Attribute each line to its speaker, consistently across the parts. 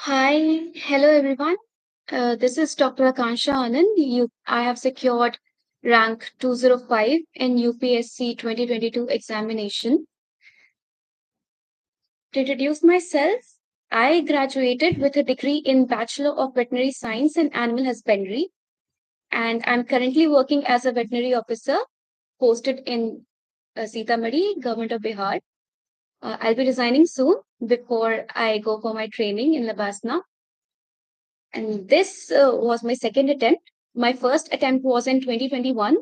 Speaker 1: Hi, hello everyone. This is Dr. Akansha Anand. I have secured rank 205 in UPSC 2022 examination. To introduce myself, I graduated with a degree in Bachelor of Veterinary Science and Animal Husbandry, and I'm currently working as a veterinary officer posted in Sitamarhi, Government of Bihar. I'll be resigning soon before I go for my training in Labasna. And this was my second attempt. My first attempt was in 2021.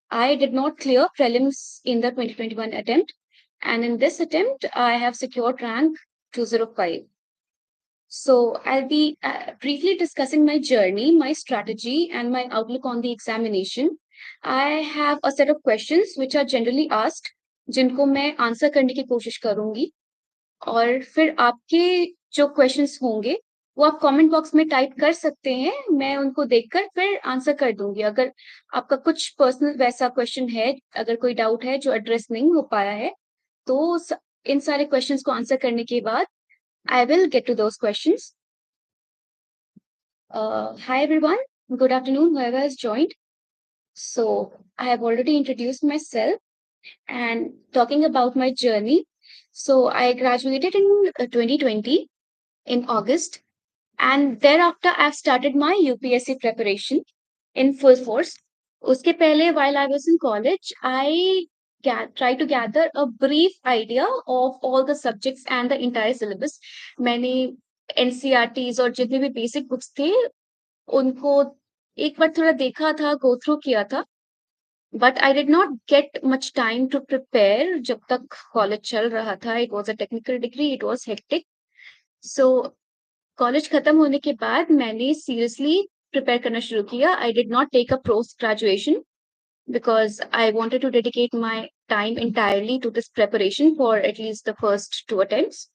Speaker 1: I did not clear prelims in the 2021 attempt. And in this attempt, I have secured rank 205. So I'll be briefly discussing my journey, my strategy, and my outlook on the examination. I have a set of questions which are generally asked, जिनको मैं answer करने की कोशिश करूंगी. और फिर आपके जो क्वेश्चंस होंगे वो आप कमेंट बॉक्स में टाइप कर सकते हैं. मैं उनको देखकर फिर आंसर कर दूंगी. अगर आपका कुछ पर्सनल वैसा क्वेश्चन है, अगर कोई डाउट है जो एड्रेस नहीं हो पाया है, तो इन सारे क्वेश्चंस को आंसर करने के बाद I will get to those questions. Hi everyone, good afternoon whoever has joined. So I have already introduced myself and talking about my journey. So I graduated in 2020 in August, and thereafter I've started my UPSC preparation in full force. Uske pehle, while I was in college, I tried to gather a brief idea of all the subjects and the entire syllabus. मैंने NCERTs और जितने भी basic books थे उनको एक बार थोड़ा देखा था, go through किया था. But I did not get much time to prepare जब तक college चल रहा था. It was a technical degree, it was hectic. So college खत्म होने के बाद मैंने सीरियसली प्रिपेयर करना शुरू किया. I did not take a post graduation because I wanted to dedicate my time entirely to this preparation for at least the first two attempts.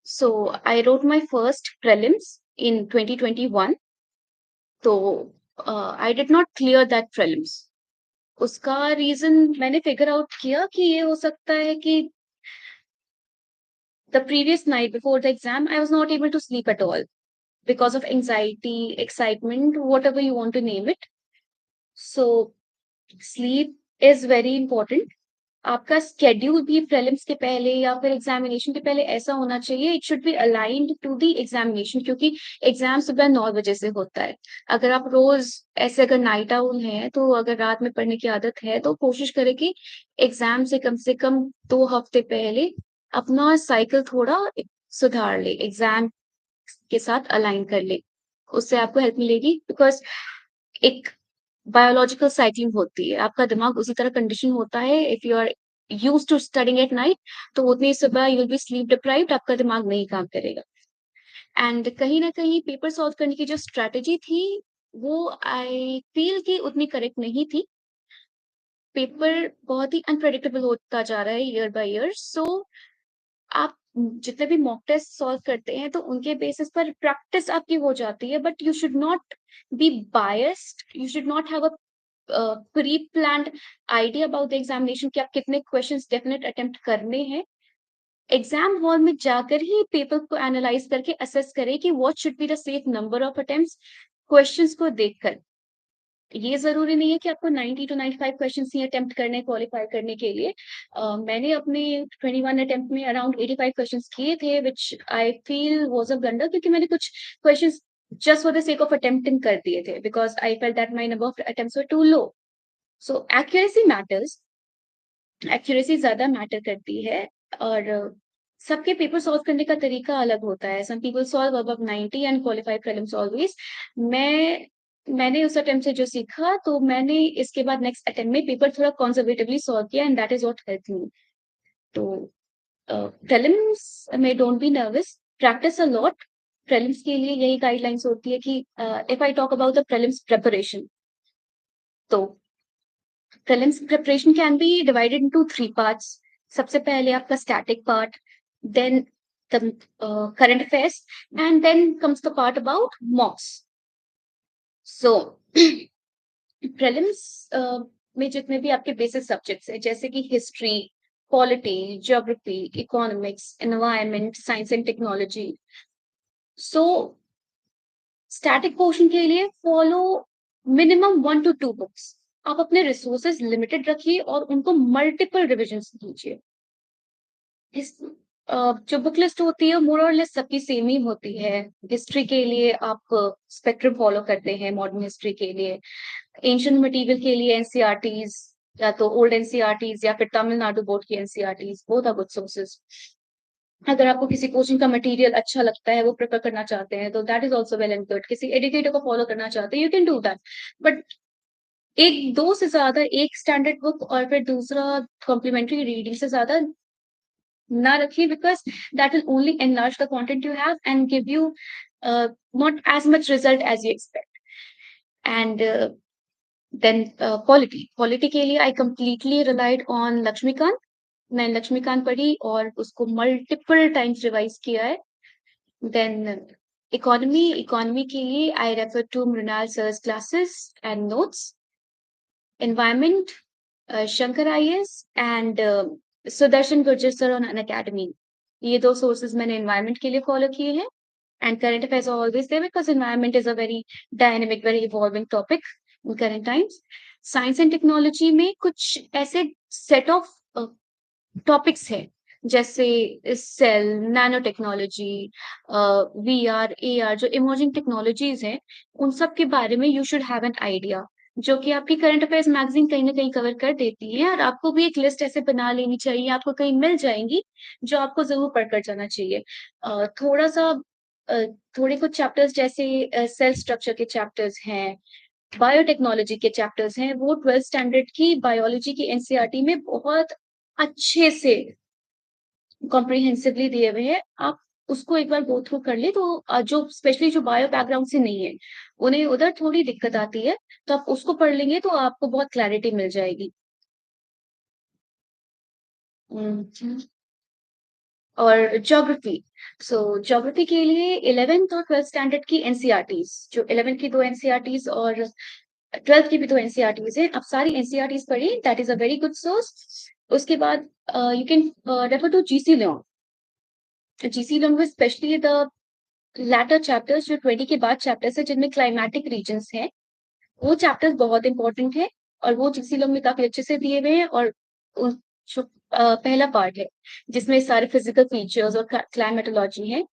Speaker 1: So I wrote my first prelims in 2021. So I did not clear that prelims. उसका reason मैंने figure out किया कि ये हो सकता है कि the previous night before the exam I was not able to sleep at all because of anxiety, excitement, whatever you want to name it. So sleep is very important. आपका schedule भी prelims के पहले या फिर examination के पहले ऐसा होना चाहिए. It should be aligned to the examination, क्योंकि एग्जाम सुबह 9 बजे से होता है. अगर आप रोज ऐसे अगर नाइट आउल हैं, तो अगर रात में पढ़ने की आदत है तो कोशिश करें कि एग्जाम से कम 2 हफ्ते पहले अपना साइकिल थोड़ा सुधार ले, एग्जाम के साथ अलाइन कर ले. उससे आपको हेल्प मिलेगी. बिकॉज एक बायोलॉजिकल साइक्लिंग होती है, आपका दिमाग उसी तरह कंडीशन होता है. If you are used to studying at night, तो उतनी सुबह you will be sleep deprived, आपका दिमाग नहीं काम करेगा. एंड कहीं ना कहीं पेपर सॉल्व करने की जो स्ट्रेटेजी थी वो आई फील कि उतनी करेक्ट नहीं थी. पेपर बहुत ही अनप्रेडिक्टेबल होता जा रहा है ईयर बाय ईयर. सो आप जितने भी मॉक टेस्ट सॉल्व करते हैं तो उनके बेसिस पर प्रैक्टिस आपकी हो जाती है. But you should not be biased, you should not have a pre planned idea about the examination कि आप कितने क्वेश्चंस डेफिनेट अटेम्प्ट करने हैं. एग्जाम हॉल में जाकर ही पेपर को एनालाइज करके असेस करें कि what should be the safe number of attempts. Questions को देखकर ये जरूरी नहीं है कि आपको 90 to 95 क्वेश्चंस ही अटेम्प्ट करने क्वालिफाई करने के लिए. मैंने अपने 21 अटेम्प्ट में अराउंड 85 क्वेश्चंस किए थे, which I feel was a blunder, क्योंकि मैंने कुछ questions just for the sake of attempting कर दिए थे because I felt that my number of attempts were too low. So accuracy matters. Accuracy ज्यादा मैटर करती है. और सबके पेपर सॉल्व करने का तरीका अलग होता है. Some people solve above 90 and qualify prelims always. मैंने उस अटेम्प्ट से जो सीखा, तो मैंने इसके बाद नेक्स्ट अटेम्प्ट में पेपर थोड़ा कंजर्वेटिवली सॉल्व किया and that is what help me. तो प्रीलिम्स में don't be nervous, practice a lot. Prelims के लिए यही गाइडलाइंस होती है कि if I talk about the prelims preparation, तो prelims preparation can be divided into three parts. सबसे पहले आपका static part, then the current affairs, and then comes the part about mocks. So prelims में जितने भी आपके basic subjects है, जैसे कि history, polity, geography, economics, environment, science and technology, so static portion के लिए फॉलो मिनिमम 1 to 2 बुक्स। आप अपने रिसोर्सेज लिमिटेड रखिए और उनको मल्टीपल रिविजन कीजिए। इस जो बुक लिस्ट होती है मोर और लेस सबकी सेम ही होती है। हिस्ट्री के लिए आप स्पेक्ट्रम फॉलो करते हैं, मॉडर्न हिस्ट्री के लिए। एंशिएंट मटेरियल के लिए एनसीईआरटीज, या तो ओल्ड एनसीईआरटीज या फिर तमिलनाडु बोर्ड की NCERTs, both are good sources. अगर आपको किसी कोचिंग का मटेरियल अच्छा लगता है, वो प्रेफर करना चाहते हैं, तो that is also well and good. किसी एजुकेटर को फॉलो करना चाहते हैं, you can do that. But एक दो से ज्यादा, एक स्टैंडर्ड बुक और फिर दूसरा कॉम्प्लीमेंट्री रीडिंग से ज्यादा ना रखिए, because that will only enlarge the content you have and give you not as much result as you expect. And then polity के लिए I completely relied on Laxmikanth. मैं लक्ष्मीकांत पढ़ी और उसको मल्टीपल टाइम्स रिवाइज किया है। देन इकोनॉमी के लिए I refer to Mrinal sir's classes and notes. Environment, Shankar IAS and Sudarshan Gurjar sir on Unacademy. ये दो सोर्सेज मैंने एनवायरमेंट के लिए फॉलो किए हैं। And current affairs are always there because environment is a very dynamic, very evolving topic in current times. Science and technology में कुछ ऐसे सेट ऑफ टॉपिक्स हैं, जैसे cell, nano technology, VR, AR, जो इमर्जिंग टेक्नोलॉजीज हैं, उन सब के बारे में you should have an idea, जो कि आपकी करंट अफेयर्स मैगजीन कहीं ना कहीं कवर कर देती है। और आपको भी एक लिस्ट ऐसे बना लेनी चाहिए, आपको कहीं मिल जाएंगी, जो आपको जरूर पढ़कर जाना चाहिए। थोड़ा सा अ, थोड़े कुछ चैप्टर्स जैसे सेल स्ट्रक्चर के चैप्टर्स हैं, बायोटेक्नोलॉजी के चैप्टर्स हैं, वो 12th स्टैंडर्ड की बायोलॉजी की एनसीईआरटी में बहुत अच्छे से कॉम्प्रिहेंसिवली दिए हुए हैं। आप उसको एक बार गो थ्रू कर ले, तो जो स्पेशली जो बायो बैकग्राउंड से नहीं है, उन्हें उधर थोड़ी दिक्कत आती है, तो आप उसको पढ़ लेंगे तो आपको बहुत क्लैरिटी मिल जाएगी। हम्म, और ज्योग्राफी, सो ज्योग्राफी के लिए 11th और 12th स्टैंडर्ड की एनसीईआरटीज, जो 11th की दो एनसीईआरटीज और 12th की भी दो एनसीईआरटीज है, आप सारी एनसीईआरटीज पढ़िए, that is a very good source. उसके बाद you can refer to GC Leong. GC Leong में स्पेशली द लैटर चैप्टर्स, जो 20 के बाद चैप्टर्स है, जिनमें क्लाइमेटिक रीजन्स हैं, वो चैप्टर्स बहुत इंपॉर्टेंट है और वो जीसी लॉन्ग में काफी अच्छे से दिए हुए हैं। और जो पहला पार्ट है, जिसमें सारे फिजिकल फीचर्स और क्लाइमेटोलॉजी है,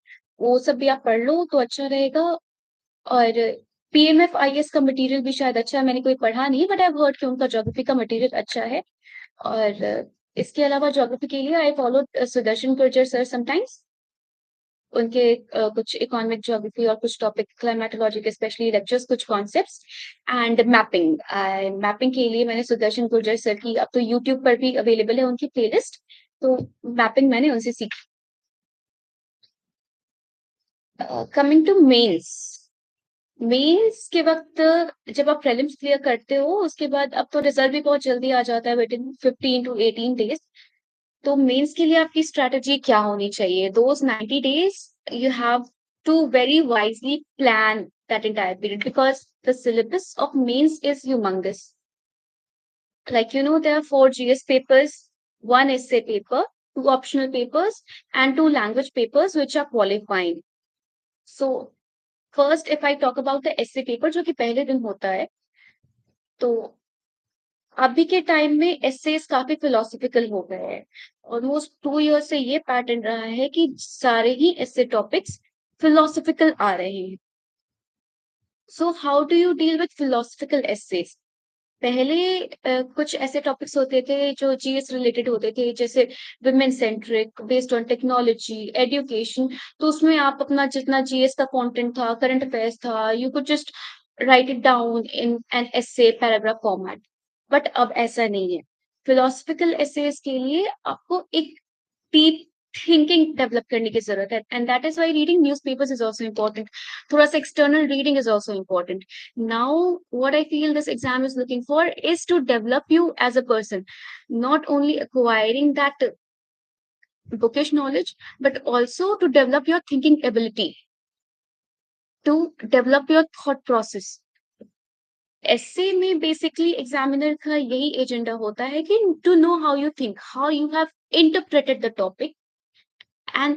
Speaker 1: वो सब भी आप पढ़ लो तो अच्छा रहेगा। और पीएमएफ आईएएस का मटेरियल भी शायद अच्छा है, मैंने कोई पढ़ा नहीं, बट आई हर्ड कि उनका ज्योग्राफी का मटेरियल अच्छा है। और इसके अलावा ज्योग्राफी के लिए I follow Sudarshan Gurjar sir sometimes. उनके कुछ इकोनॉमिक ज्योग्राफी और कुछ टॉपिक क्लाइमेटोलॉजी के स्पेशली लेक्चर्स, कुछ कॉन्सेप्ट्स। एंड मैपिंग, मैपिंग के लिए मैंने सुदर्शन गुर्जर सर की, अब तो यूट्यूब पर भी अवेलेबल है उनकी प्लेलिस्ट, तो मैपिंग मैंने उनसे सीखी। कमिंग टू मेंस, मेंस के वक्त जब आप प्रीलिम्स क्लियर करते हो, उसके बाद अब तो रिजल्ट भी बहुत जल्दी आ जाता है, विद इन 15 to 18 days। तो मेंस के लिए आपकी स्ट्रेटजी क्या होनी चाहिए? Those 90 days you have to very wisely plan that entire period, because the syllabus of mains is humongous. Like, there are 4 GS papers, 1 essay paper, 2 optional papers, and 2 language papers which are qualifying. So first, if I talk about the essay paper, जो कि पहले दिन होता है, तो अभी के time में एसेस काफी फिलोसॉफिकल हो गए हैं। ऑलमोस्ट 2 years से ये पैटर्न रहा है कि सारे ही ऐसे टॉपिक्स फिलोसॉफिकल आ रहे हैं। So how do you deal with philosophical essays? पहले कुछ ऐसे टॉपिक्स होते थे जो जीएस रिलेटेड होते थे, जैसे women centric, based on technology, education. तो उसमें आप अपना जितना जीएस का कंटेंट था, करंट अफेयर्स था, you could just write it down in an essay paragraph format. But अब ऐसा नहीं है। फिलोसफिकल एसेस के लिए आपको एक डीप थिंकिंग डेवलप करने की जरूरत है, and that is why reading newspapers is also important. थोड़ा सा external reading is also important. Now, what I feel this exam is looking for is to develop you as a person, not only acquiring that bookish knowledge, but also to develop your thinking ability, to develop your thought process. ऐसे में basically examiner का यही agenda होता है कि to know how you think, how you have interpreted the topic, and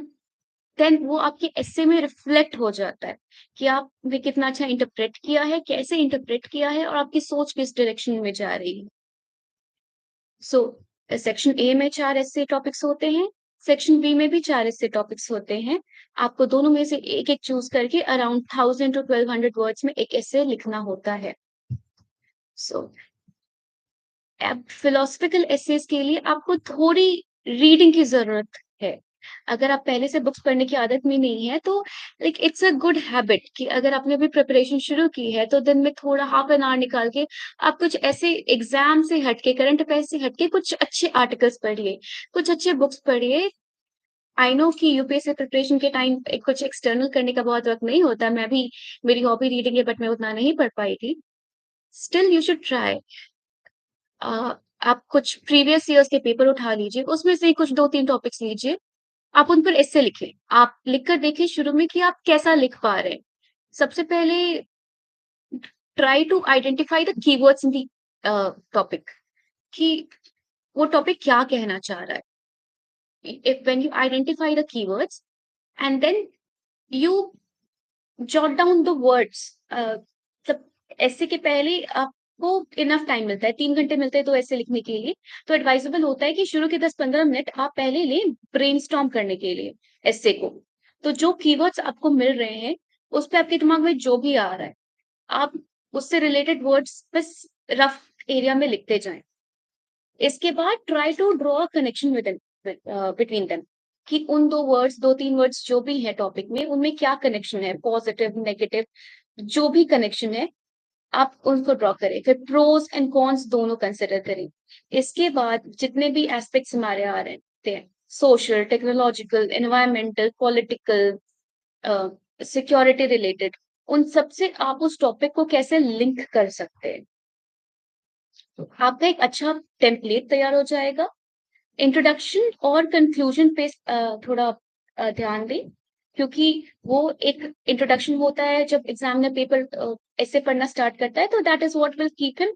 Speaker 1: then वो आपके एस्से में रिफ्लेक्ट हो जाता है कि आपने कितना अच्छा इंटरप्रेट किया है, कैसे इंटरप्रेट किया है और आपकी सोच किस डायरेक्शन में जा रही है। सो सेक्शन ए में 4 ऐसे टॉपिक्स होते हैं, सेक्शन बी में भी 4 ऐसे टॉपिक्स होते हैं। आपको दोनों में से एक-एक चूज़ करके अराउंड 1000 टू 1200 वर्ड्स में एक ऐसे लिखना होता है। सो अब फिलोसॉफिकल एसेज के लिए आपको थोड़ी रीडिंग की ज़रूरत है। अगर आप पहले से बुक्स पढ़ने की आदत में नहीं है, तो like it's a good habit कि अगर आपने अभी प्रिपरेशन शुरू की है, तो दिन में थोड़ा हाफ एन आवर निकाल के आप कुछ ऐसे एग्ज़ाम से हट के, करंट अफेयर्स से हट के कुछ अच्छे आर्टिकल्स पढ़िए, कुछ अच्छे बुक्स पढ़िए। आई नो कि यूपीएससी प्रिपरेशन के टाइम कुछ एक्सटर्नल करने का बहुत वक़्त नहीं होता। मैं भी मेरी हॉबी रीडिंग है, बट मैं उतना नहीं पढ़ पाई थी। Still you should try. Uh, आप कुछ प्रीवियस ईयर्स के पेपर उठा लीजिए, उसमें से कुछ 2-3 टॉपिक्स लीजिए, आप उन पर एस्से लिखें। आप लिख कर देखिए शुरू में कि आप कैसा लिख पा रहे हैं। सबसे पहले try to identify the keywords in the topic कि वो टॉपिक क्या कहना चाह रहा है। If when you identify the keywords and then you jot down the words. मतलब ऐसे के पहले आपको इनफ टाइम मिलता है, 3 घंटे मिलते हैं तो ऐसे लिखने के लिए। तो एडवाइजेबल होता है कि शुरू के 10-15 मिनट आप पहले लें ब्रेनस्टॉर्म करने के लिए ऐसे को। तो जो कीवर्ड्स आपको मिल रहे हैं, उस पे आपके दिमाग में जो भी आ रहा है, आप उससे रिलेटेड वर्ड्स बस रफ एरिया में लिखते जाएं। इसके बाद try to draw a connection with between them कि उन 2 वर्ड्स, 2-3 वर्ड्स जो भी है टॉपिक में, उनमें क्या कनेक्शन है, पॉजिटिव, नेगेटिव, जो भी कनेक्शन है, आप उनको ड्रॉ करें। फिर प्रोस एंड कॉन्स दोनों कंसिडर करें। इसके बाद जितने भी एस्पेक्ट्स हमारे आ रहे हैं, social, technological, environmental, political, security related, उन सब से आप उस टॉपिक को कैसे लिंक कर सकते हैं। आपका एक अच्छा टेम्पलेट तैयार हो जाएगा। इंट्रोडक्शन और कंक्लूजन पे थोड़ा ध्यान दें, क्योंकि वो एक इंट्रोडक्शन होता है जब एग्जामिनर पेपर ऐसे पढ़ना स्टार्ट करता है, तो that is what will keep him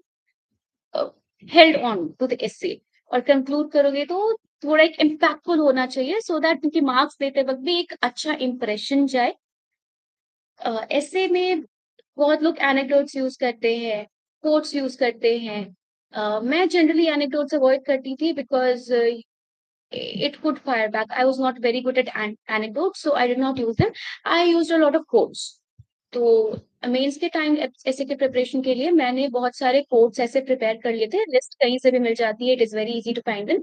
Speaker 1: held on to the essay. और कंक्लूड करोगे तो थोड़ा एक इम्पैक्टफुल होना चाहिए, सो दैट उनकी मार्क्स देते वक्त भी एक अच्छा इंप्रेशन जाए। ऐसे में बहुत लोग एनेक्डोट्स यूज करते हैं, कोट्स यूज करते हैं। मैं जनरली एनेक्डोट्स अवॉइड करती थी because it could fire back. I was not very good at anecdotes, so I did not use them. I used a lot of quotes. तो mains के time ऐसे के preparation के लिए मैंने बहुत सारे कोट्स ऐसे प्रिपेयर कर लिए थे। लिस्ट कहीं से भी मिल जाती है, it is very easy to find them.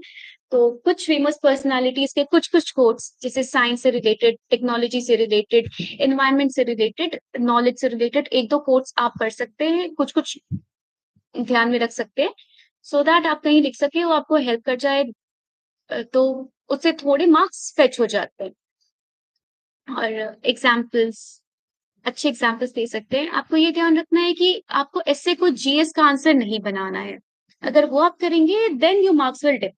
Speaker 1: तो कुछ फेमस पर्सनालिटीज के कुछ कुछ कोट्स, जैसे साइंस से रिलेटेड, टेक्नोलॉजी से रिलेटेड, एनवायरनमेंट से रिलेटेड, नॉलेज से रिलेटेड, 1-2 कोट्स आप पढ़ सकते हैं, कुछ कुछ ध्यान में रख सकते हैं, सो दैट आप कहीं लिख सके, वो आपको हेल्प कर जाए। तो उससे थोड़े मार्क्स फेच हो जाते हैं। और एग्जाम्पल्स, अच्छे एग्जाम्पल्स दे सकते हैं। आपको ये ध्यान रखना है कि आपको ऐसे को जीएस का आंसर नहीं बनाना है। अगर वो आप करेंगे then your marks will dip.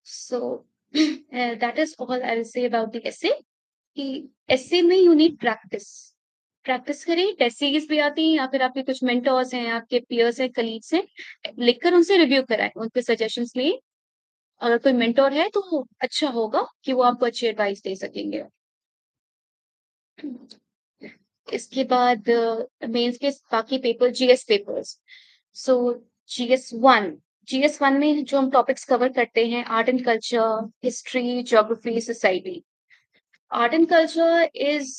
Speaker 1: So that is all I will say about the essay कि एसे में यू नीड प्रैक्टिस। प्रैक्टिस करें, टेस्ट सीरीज भी आती है, या फिर आपके कुछ मेंटर्स हैं, आपके पीयर्स हैं, कलीग्स हैं, लिखकर उनसे रिव्यू कराएं, उनके सजेशंस लें। अगर कोई मेंटर है तो अच्छा होगा कि वो आपको अच्छी एडवाइस दे सकेंगे। इसके बाद मेंस के बाकी पेपर, जीएस पेपर्स। सो जीएस 1, जीएस 1 में जो हम टॉपिक्स कवर करते हैं, art and culture, history, geography, society. Art and culture is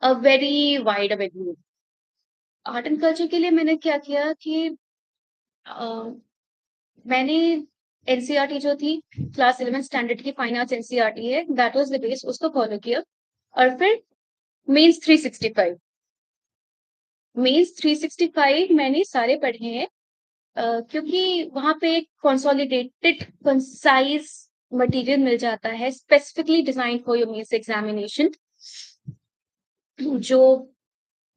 Speaker 1: a very wide avenue. Art and culture के लिए मैंने क्या किया कि मैंने एनसीईआरटी जो थी, क्लास 11 स्टैंडर्ड की फाइन आर्ट्स एनसीईआरटी है, दैट वाज द बेस, उसको फॉलो किया। और फिर मेंस 365, मेंस 365 मैंने सारे पढ़े हैं, क्योंकि वहां पे एक कंसोलिडेटेड कंसाइज मटेरियल मिल जाता है, specifically designed for your mains examination, जो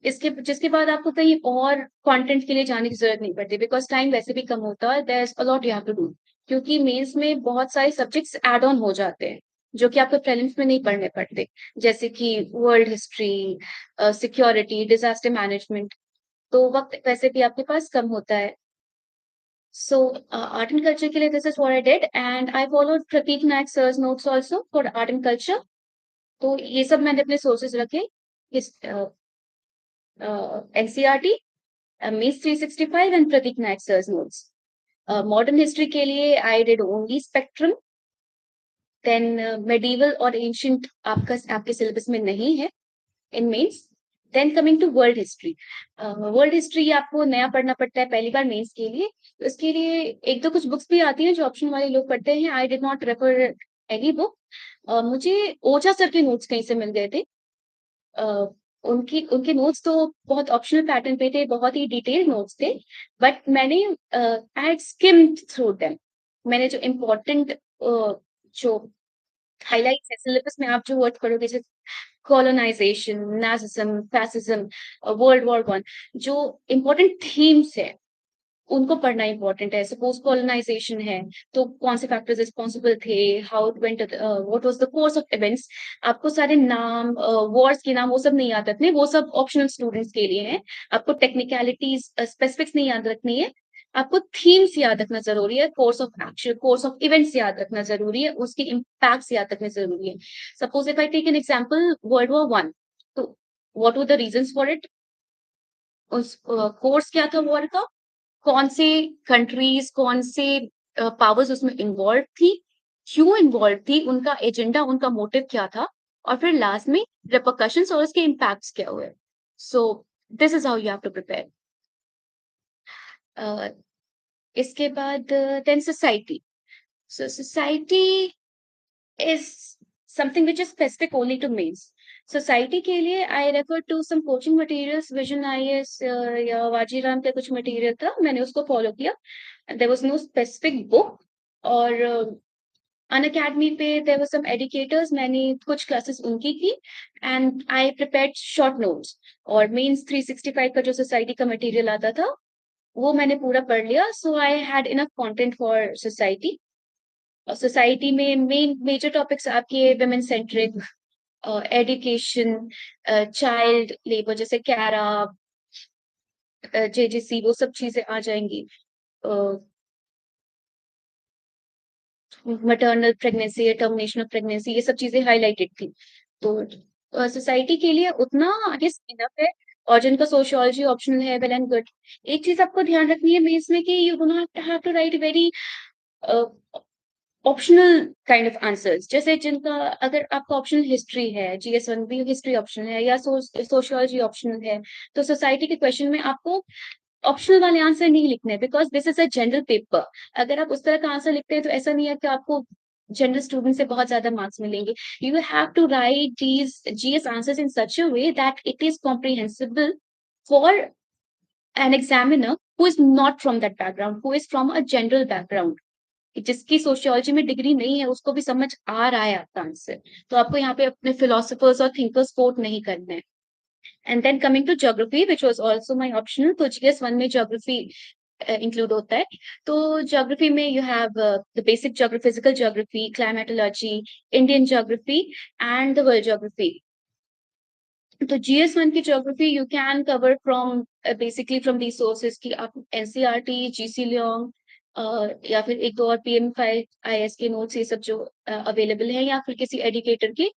Speaker 1: इसके जिसके बाद आपको कहीं और कंटेंट के लिए जाने की जरूरत नहीं पड़ती, बिकॉज टाइम वैसे भी कम होता है। There is a lot you have to do, क्योंकि मेंस में बहुत सारे सब्जेक्ट्स ऐड ऑन हो जाते हैं जो कि आपको प्रीलिम्स में नहीं पढ़ने पड़ते, जैसे कि world history, security, disaster management. तो वक्त वैसे भी आपके पास कम होता है। So art and culture के लिए this is what I did, and I followed Prateek Naik sir's notes also for art and culture. तो ये सब मैंने अपने सोर्सेज रखे, इस NCERT, means 365 and Prateek Nayak sir's notes. Modern history के लिए I did only spectrum. Then medieval और एंशियंट आपके सिलेबस में नहीं है in mains. Then coming to world history. World history आपको नया पढ़ना पड़ता है पहली बार मेंस के लिए. तो इसके लिए एक दो कुछ बुक्स भी आती हैं जो ऑप्शन वाले लोग पढ़ते हैं. आई did not refer any book. मुझे ओझा सर के नोट्स कहीं से मिल गए थे. उनकी उनके नोट्स तो बहुत ऑप्शनल पैटर्न पे थे, बहुत ही डिटेल्ड नोट्स थे, बट मैंने आई स्किम्ड थ्रू देम. मैंने जो इम्पोर्टेंट जो हाइलाइट्स है सिलेबस में, आप जो वर्ड पढ़ोगे जैसे colonization, nazism, fascism, world war one, जो इम्पोर्टेंट थीम्स है उनको पढ़ना इंपॉर्टेंट है. सपोज कॉलोनाइजेशन है तो कौन से फैक्टर्स रिस्पॉन्सिबल थे, how it went, what was the course of events. आपको सारे नाम, वॉर्स के नाम वो सब नहीं याद रखने, वो सब ऑप्शनल स्टूडेंट्स के लिए है. आपको टेक्निकलिटीज, स्पेसिफिक्स नहीं याद रखनी है. आपको थीम्स याद रखना जरूरी है, course of action, course of events याद रखना जरूरी है, उसके इम्पैक्ट्स याद रखने जरूरी है. Suppose if I take an example world war one, तो what were the reasons for it. उस कोर्स क्या था वॉर का, कौन से कंट्रीज, कौन से पावर्स उसमें इन्वॉल्व थी, क्यों इन्वॉल्व थी, उनका एजेंडा, उनका मोटिव क्या था, और फिर लास्ट में रिपरकशंस और उसके इम्पैक्ट्स क्या हुए. So this is how you have to prepare. इसके बाद then society. So society is something which is specific only to mains. Society के लिए I refer to some coaching materials, vision IAS या वाजीराम का कुछ मटेरियल था, मैंने उसको फॉलो किया. There was no specific book. और अन अकेडमी पे देयर वर सम एजुकेटर्स, मैंने कुछ क्लासेस उनकी की, and I prepared short notes. और मींस 365 का जो सोसाइटी का मटेरियल आता था वो मैंने पूरा पढ़ लिया. So I had enough content for society. Society में मेजर टॉपिक्स आपके women centric, education, child labour जैसे कैरा, जेजेसी, वो सब चीजें आ जाएंगी. Maternal pregnancy, termination of pregnancy, ये सब चीजें हाईलाइटेड थी. तो सोसाइटी के लिए उतना आई गेस इनफ है. और जिनका सोशियोलॉजी ऑप्शनल है, वेल एंड गुड. एक चीज आपको ध्यान रखनी है मेंस में कि you do not have to write very optional kind of answers. जैसे जिनका, अगर आपका ऑप्शनल हिस्ट्री है, जीएस1 भी हिस्ट्री ऑप्शनल है, या सोशियोलॉजी ऑप्शनल है, तो सोसाइटी के क्वेश्चन में आपको ऑप्शनल वाले आंसर नहीं लिखने, because this is a general paper. अगर आप उस तरह का आंसर लिखते हैं तो ऐसा नहीं है कि आपको जनरल स्टूडेंट से बहुत ज्यादा मार्क्स मिलेंगे. You have to write these GS answers in such a way that it is comprehensible for an examiner who is not from that background, who is from a general background. जिसकी sociology में degree नहीं है उसको भी समझ आ रहा है आपका आंसर. तो आपको यहाँ पे अपने फिलोसफर्स और थिंकर्स कोट नहीं करना है. And then coming to geography which was also my optional. तो जीएस1 में ज्योग्राफी इंक्लूड होता है. तो ज्योग्राफी में you have the basic geography, physical geography, climatology, Indian geography and the world geography. तो जीएस1 की geography you can cover from basically from the sources की आप एनसीईआरटी, जीसी लियोंग, या फिर एक दो और पीएम5 आईएएस के नोट्स, ये सब जो अवेलेबल है, या फिर किसी एजुकेटर के,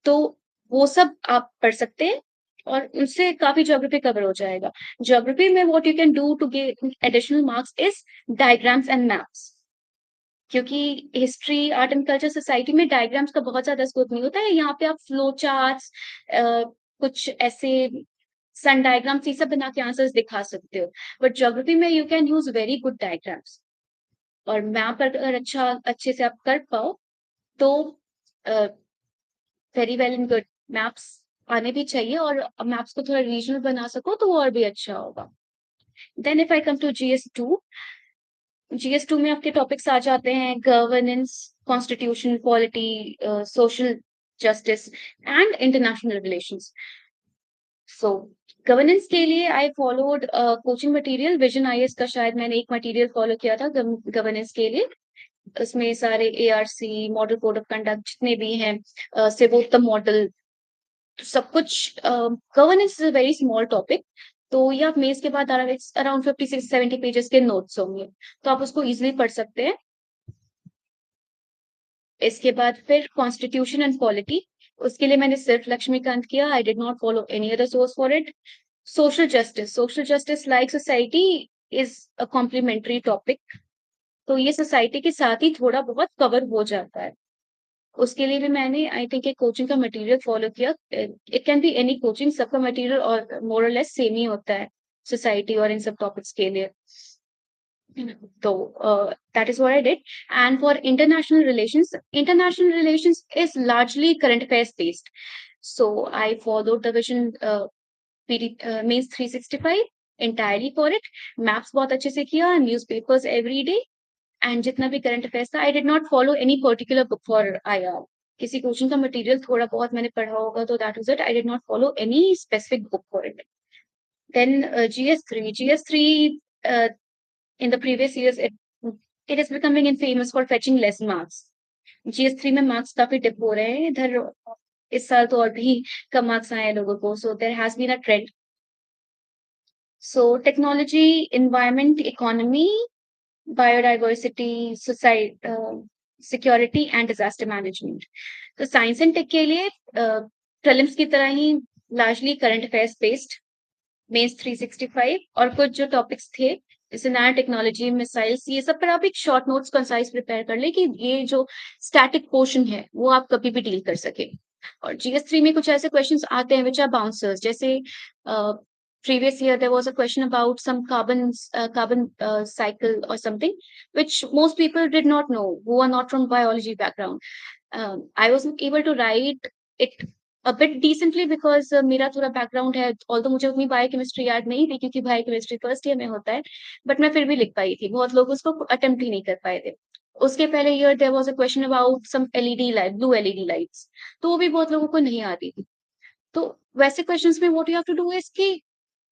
Speaker 1: तो वो सब आप पढ़ सकते हैं और उनसे काफी ज्योग्राफी कवर हो जाएगा. ज्योग्राफी में what you can do to get additional marks is diagrams and maps. क्योंकि history, art and culture, society में डायग्राम्स का बहुत ज्यादा स्कोप नहीं होता है. यहाँ पे आप फ्लो चार्ट्स, कुछ ऐसे सन डायग्राम्स, ये सब बना के आंसर्स दिखा सकते हो. बट ज्योग्राफी में you can use very good diagrams. और मैप अगर अच्छे से आप कर पाओ तो very well and good. Maps आने भी चाहिए, और मैप्स को थोड़ा रीजनल बना सको तो और भी अच्छा होगा. Then if I come to GS two, GS two में आपके टॉपिक्स आ जाते हैं governance, constitution, polity, social justice and international relations. So governance के लिए I followed coaching material vision IAS का. शायद मैंने एक मटेरियल फॉलो किया था गवर्नेंस के लिए. उसमें सारे ARC, model code of conduct जितने भी हैं, सेवोत्तम मॉडल, सब कुछ. Governance is a very small topic, तो ये आप मेंस के बाद अराउंड 56-70 पेजेस के नोट्स होंगे, तो आप उसको इजिली पढ़ सकते हैं। इसके बाद फिर कॉन्स्टिट्यूशन एंड पॉलिटी, उसके लिए मैंने सिर्फ लक्ष्मीकांत किया, I did not follow any other source for it. Social justice like society is a complementary topic, तो ये सोसाइटी के साथ ही थोड़ा बहुत कवर हो जाता है। उसके लिए भी मैंने आई थिंक एक कोचिंग का मटेरियल फॉलो किया। It can be any coaching, सबका मटेरियल और मोर और लेस सेम ही होता है सोसाइटी और इन सब टॉपिक्स के लिए। So that is what I did. And for international relations is largely current affairs based. So I followed the Vision Mains 365 entirely for it. Maps बहुत अच्छे से किया, newspapers every day, and जितना भी current affairs था, I did not follow any particular book for IR. किसी coaching का material थोड़ा बहुत मैंने पढ़ा होगा तो that was it. I did not follow any specific book for it. Then GS3 in the previous years it is becoming infamous for fetching less marks. GS3 में marks काफी डिप हो रहे हैं इधर, इस साल तो और भी कम मार्क्स आए हैं लोगों को, so there has been a trend. So technology, environment, economy, biodiversity, society, security and disaster management. तो साइंस एंड टेक के लिए प्रीलिम्स की तरह ही largely current affairs based mains 365 और कुछ जो टॉपिक्स थे जैसे नैनो टेक्नोलॉजी, मिसाइल्स, ये सब पर आप एक शॉर्ट नोट्स कंसाइज प्रिपेयर कर ले कि ये जो स्टैटिक पोर्शन है वो आप कभी भी डील कर सके। और GS3 में कुछ ऐसे क्वेश्चंस आते हैं विच आर बाउंसर्स, जैसे previous year there was a question about some carbon cycle or something which most people did not know who are not from biology background. I wasn't able to write it a bit decently because मेरा थोड़ा background है, although मुझे उतनी biochemistry याद नहीं थी क्योंकि biochemistry first year में होता है, बट मैं फिर भी लिख पाई थी, बहुत लोग उसको अटेम्प्ट ही नहीं कर पाए थे। उसके पहले year there was a question about some LED light, blue LED lights, तो वो भी बहुत लोगों को नहीं आती थी। तो वैसे क्वेश्चंस में what you have to do is कि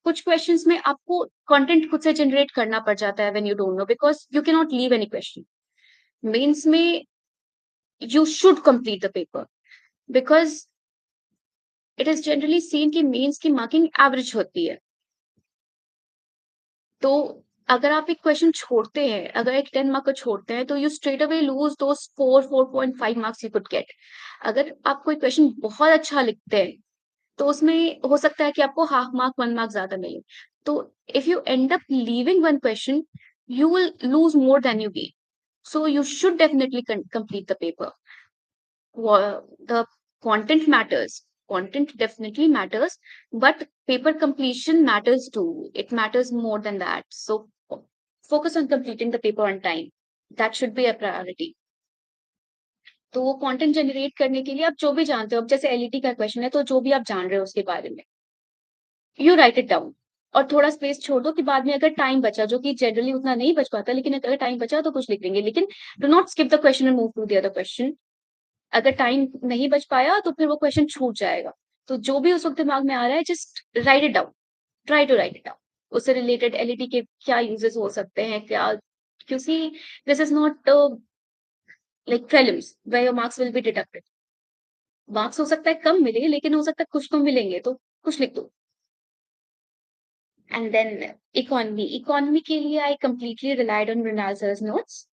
Speaker 1: कुछ क्वेश्चंस में आपको कंटेंट खुद से जनरेट करना पड़ जाता है when you don't know, because you can not leave any question. Mains में you should complete the paper because it is generally seen कि मेंस की मार्किंग एवरेज होती है। तो अगर आप एक क्वेश्चन छोड़ते हैं, अगर एक 10 मार्क को छोड़ते हैं तो you straight away lose those 4.5 marks you could get. अगर आप कोई क्वेश्चन बहुत अच्छा लिखते हैं तो उसमें हो सकता है कि आपको हाफ मार्क 1 मार्क ज्यादा मिले। तो if you and up leaving one question you will lose more than you gain. So you should definitely complete the paper. The content matters. Content definitely matters, but paper completion matters too. It matters more than that. So focus on completing the paper on time. That should be a priority. तो वो content generate करने के लिए आप जो भी जानते हो, अब जैसे एलईडी का क्वेश्चन है तो जो भी आप जान रहे हो उसके बारे में यू राइट इट डाउन, और थोड़ा स्पेस छोड़ दो कि बाद में अगर टाइम बचा, जो कि जनरली उतना नहीं बच पाता, लेकिन अगर टाइम बचा तो कुछ लिख लेंगे, लेकिन do not skip the question and move to the other question. अगर टाइम नहीं बच पाया तो फिर वो क्वेश्चन छूट जाएगा। तो जो भी उस वक्त दिमाग में आ रहा है just write it down, try to write it down. उससे रिलेटेड एलईडी के क्या यूजेस हो सकते हैं, क्या, क्योंकि this is not like prelims where your marks will be deducted. Marks हो सकता है कम मिले लेकिन हो सकता है कुछ तो मिलेंगे, तो कुछ लिख दो। एंड देन इकोनॉमी के लिए I completely relied on Mrinal sir's notes.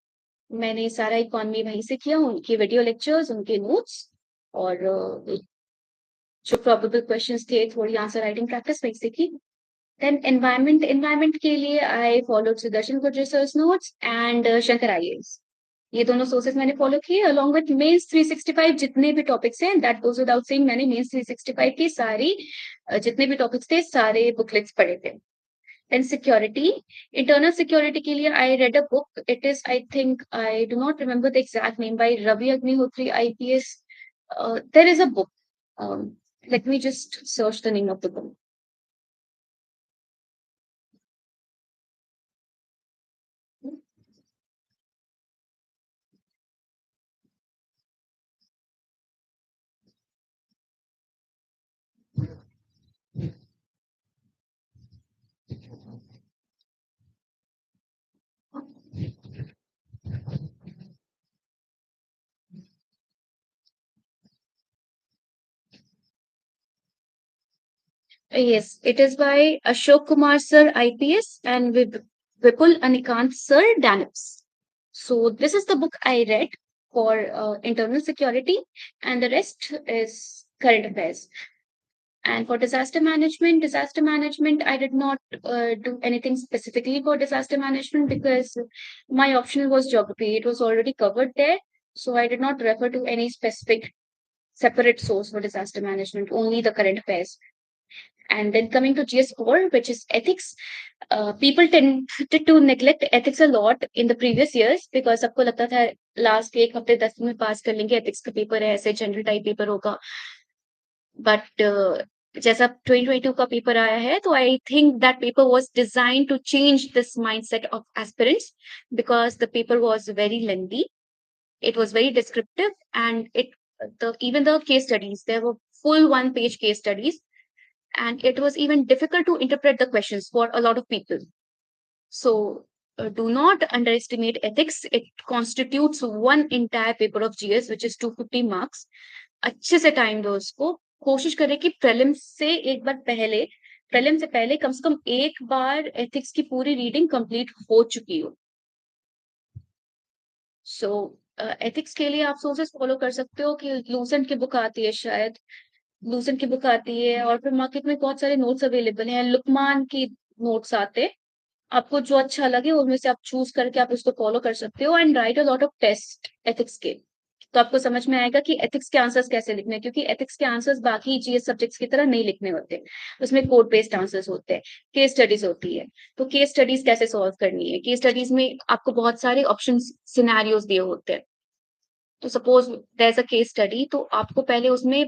Speaker 1: मैंने सारा इकोनॉमी वहीं से किया, उनके वीडियो लेक्चर्स, उनके नोट्स, और जो प्रोबेबल क्वेश्चंस थे, थोड़ी आंसर राइटिंग प्रैक्टिस वहीं से की। देन एनवायरमेंट के लिए I follow Sudarshan Gurjar sir's notes and Shankar IAS. ये दोनों सोर्सेस मैंने फॉलो किए अलॉन्ग विद मेंस 365 जितने भी टॉपिक्स हैं, दैट गोज विदाउट सेइंग, मैंने मेंस 365 की सारी जितने भी टॉपिक्स थे सारे बुकलेट्स पढ़े थे। Then security, internal security के लिए I read a book. It is, I think, I do not remember the exact name, by Ravi Agnihotri IPS. There is a book. Um, Let me just search the name of the book. Yes, it is by Ashok Kumar Sir, IPS, and Vipul Anikant Sir, DANIPS. So this is the book I read for internal security, and the rest is current affairs. And for disaster management, I did not do anything specifically for disaster management because my optional was geography. It was already covered there. So I did not refer to any specific separate source for disaster management, only the current affairs. And then coming to GS4, which is ethics, people tended to neglect ethics a lot in the previous years because सबको लगता था last एक हफ्ते 10 में पास कर लेंगे ethics का paper है ऐसे जनरल टाइप पेपर होगा बट जैसा 2022 का पेपर आया है तो I think that paper was design to change this mindset of aspirants because the paper was very lengthy it was very descriptive and even the case studies there were full one page case studies and it was even difficult to interpret the questions for a lot of people. So do not underestimate ethics. It constitutes one entire paper of GS, which is 250 marks. अच्छे से time दो उसको कोशिश करें कि prelim से पहले कम से कम एक बार एथिक्स की पूरी रीडिंग कंप्लीट हो चुकी हो. सो एथिक्स के लिए आप सोर्सेस फॉलो कर सकते हो कि लूसेंट की बुक आती है शायद लूसेंट की बुक आती है और फिर मार्केट में बहुत सारे नोट्स अवेलेबल हैं लुकमान की नोट्स आते हैं आपको जो अच्छा लगे उनमें से आप चूज करके आप उसको फॉलो कर सकते हो and write a lot of test ethics के तो आपको समझ में आएगा कि एथिक्स के आंसर्स कैसे लिखने हैं क्योंकि एथिक्स के आंसर्स बाकी जीएस सब्जेक्ट्स की तरह नहीं लिखने होते उसमें कोड बेस्ड आंसर्स होते हैं केस स्टडीज होती है तो केस स्टडीज कैसे सॉल्व करनी है केस स्टडीज में आपको बहुत सारे ऑप्शन सिनेरियोज दिए होते हैं तो suppose there is a case study तो आपको पहले उसमें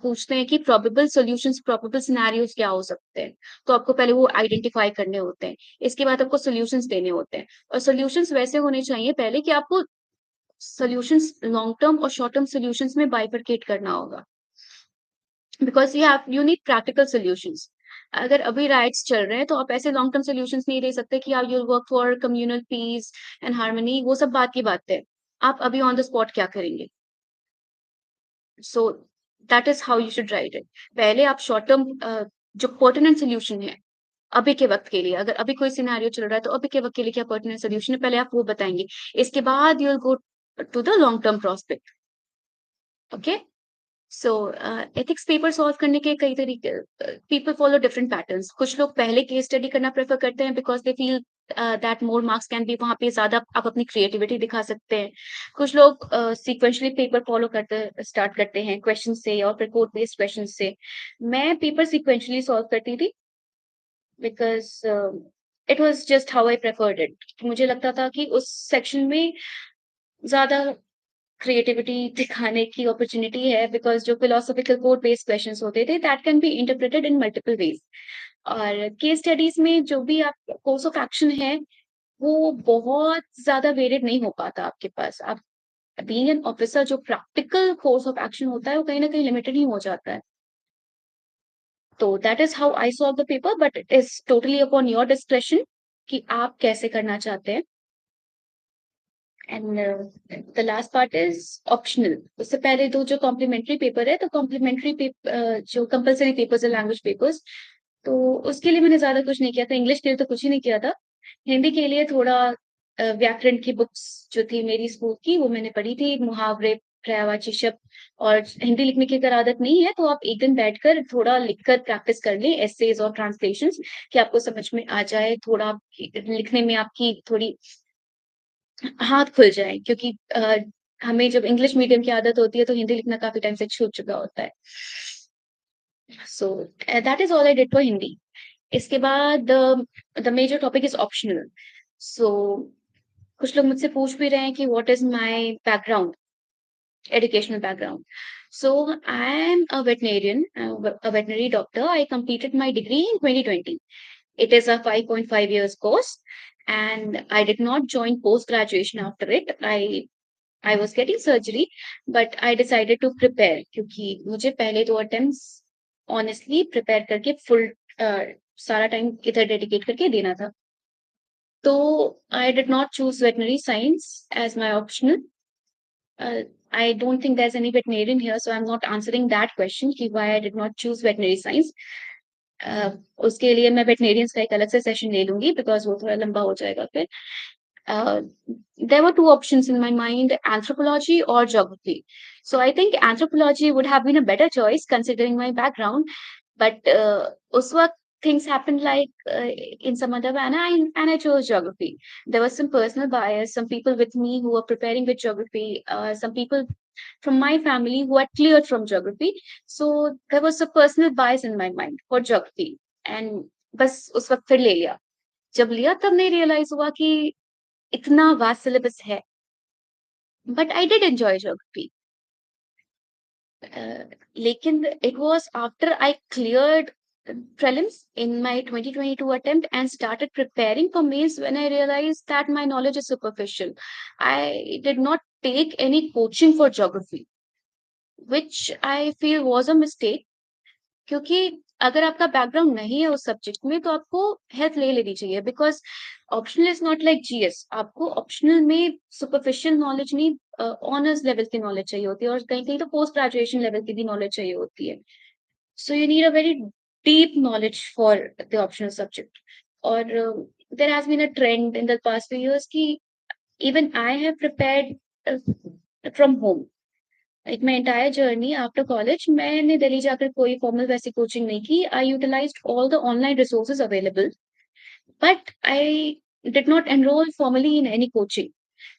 Speaker 1: पूछते हैं कि प्रोबेबल सिनेरियोज क्या हो सकते हैं तो आपको पहले वो आइडेंटिफाई करने होते हैं इसके बाद आपको सोल्यूशंस देने होते हैं और सोल्यूशंस वैसे होने चाहिए पहले कि आपको सोल्यूशंस लॉन्ग टर्म और शॉर्ट टर्म सोल्यूशंस में बाइफरकेट करना होगा because you need practical solutions अगर अभी राइट्स चल रहे हैं तो आप ऐसे लॉन्ग टर्म सोल्यूशंस नहीं दे सकते कि आप you'll work for communal peace and harmony वो सब बात की बात है आप अभी ऑन द स्पॉट क्या करेंगे सो that is how you should write it पहले आप शॉर्ट टर्म जो पर्टिनेंट सोल्यूशन है अभी के वक्त के लिए अगर अभी कोई सिनेरियो चल रहा है तो अभी के वक्त के लिए क्या पर्टिनेंट सोल्यूशन है पहले आप वो बताएंगे इसके बाद you will go to the long term prospect okay so ethics paper solve करने के कई तरीके पीपल फॉलो डिफरेंट पैटर्न्स कुछ लोग पहले केस स्टडी करना प्रेफर करते हैं because they feel that more marks can be वहां पे ज्यादा आप अपनी क्रिएटिविटी दिखा सकते हैं कुछ लोग सीक्वेंशली पेपर फॉलो करते स्टार्ट करते हैं क्वेश्चन से और फिर कोड बेस्ड क्वेश्चन से मैं पेपर सीक्वेंशली सॉल्व करती थी because it was just how I preferred it मुझे लगता था कि उस सेक्शन में ज्यादा क्रिएटिविटी दिखाने की अपॉर्चुनिटी है बिकॉज जो फिलोसॉफिकल कोड बेस्ड क्वेश्चंस होते थे that can be interpreted in multiple ways और केस स्टडीज में जो भी आप कोर्स ऑफ एक्शन है वो बहुत ज्यादा वेरिड नहीं हो पाता आपके पास आप बीइंग एन ऑफिसर जो प्रैक्टिकल कोर्स ऑफ एक्शन होता है वो कहीं ना कहीं लिमिटेड ही हो जाता है तो that is how I solve the paper but it is totally upon your discretion कि आप कैसे करना चाहते हैं and the last part is optional उससे पहले दो जो कॉम्प्लीमेंट्री पेपर है तो कॉम्प्लीमेंट्री पेपर जो कंपलसरी पेपर्स है लैंग्वेज पेपर्स तो उसके लिए मैंने ज्यादा कुछ नहीं किया था इंग्लिश के लिए तो कुछ ही नहीं किया था हिंदी के लिए थोड़ा व्याकरण की बुक्स जो थी मेरी स्कूल की वो मैंने पढ़ी थी मुहावरे पर्यायवाची शब्द और हिंदी लिखने की अगर आदत नहीं है तो आप एक दिन बैठकर थोड़ा लिखकर प्रैक्टिस कर लें एसेज और ट्रांसलेशंस कि आपको समझ में आ जाए थोड़ा लिखने में आपकी थोड़ी हाथ खुल जाए क्योंकि हमें जब इंग्लिश मीडियम की आदत होती है तो हिंदी लिखना काफी टाइम से छूट चुका होता है so that is all I did for Hindi इसके बाद the major topic is optional so कुछ लोग मुझसे पूछ भी रहे हैं कि what is my background educational background so I am a veterinarian a veterinary doctor I completed my degree in 2020 it is a 5.5 years course and I did not join post graduation after it I was getting surgery, but I decided to prepare क्योंकि मुझे पहले 2 attempts honestly prepare करके full सारा time इधर dedicate करके देना था तो I did not choose veterinary science as my optional. I don't think there's any veterinarian here, so I'm not answering that question. Why I did not choose veterinary science. उसके लिए मैं वेटनेरियंस का एक अलग से सेशन ले लूंगी बिकॉज वो थोड़ा लंबा हो जाएगा फिर. uh, there were two options in my mind, anthropology or geography. So I think anthropology would have been a better choice considering my background. But us वक्त things happened like in some other manner, and I chose geography. There was some personal bias, some people with me who were preparing with geography, some people from my family who had cleared from geography. So there was a personal bias in my mind for geography. And बस उस वक्त फिर ले लिया. जब लिया तब नहीं रियलाइज हुआ कि इतना वास्ट सिलेबस है. But I did enjoy geography. लेकिन it was after I cleared prelims in my 2022 attempt and started preparing for mains when I realized that my knowledge is superficial. I did not take any coaching for geography, which I feel was a mistake. क्योंकि अगर आपका background नहीं है उस subject में तो आपको help ले लेनी चाहिए because optional is not like GS. आपको ऑप्शनल में सुपरफिशियल नॉलेज नहीं, ऑनर्स लेवल की नॉलेज चाहिए होती है और कहीं कहीं तो पोस्ट ग्रेजुएशन लेवल की भी नॉलेज चाहिए होती है. So you need a very deep knowledge for the optional subject. और there has been a trend in the past few years कि even I have prepared from home. Like my entire journey after college मैंने दिल्ली जाकर कोई formal वैसी coaching नहीं की. I utilized all the online resources available, but I did not enroll formally in any coaching.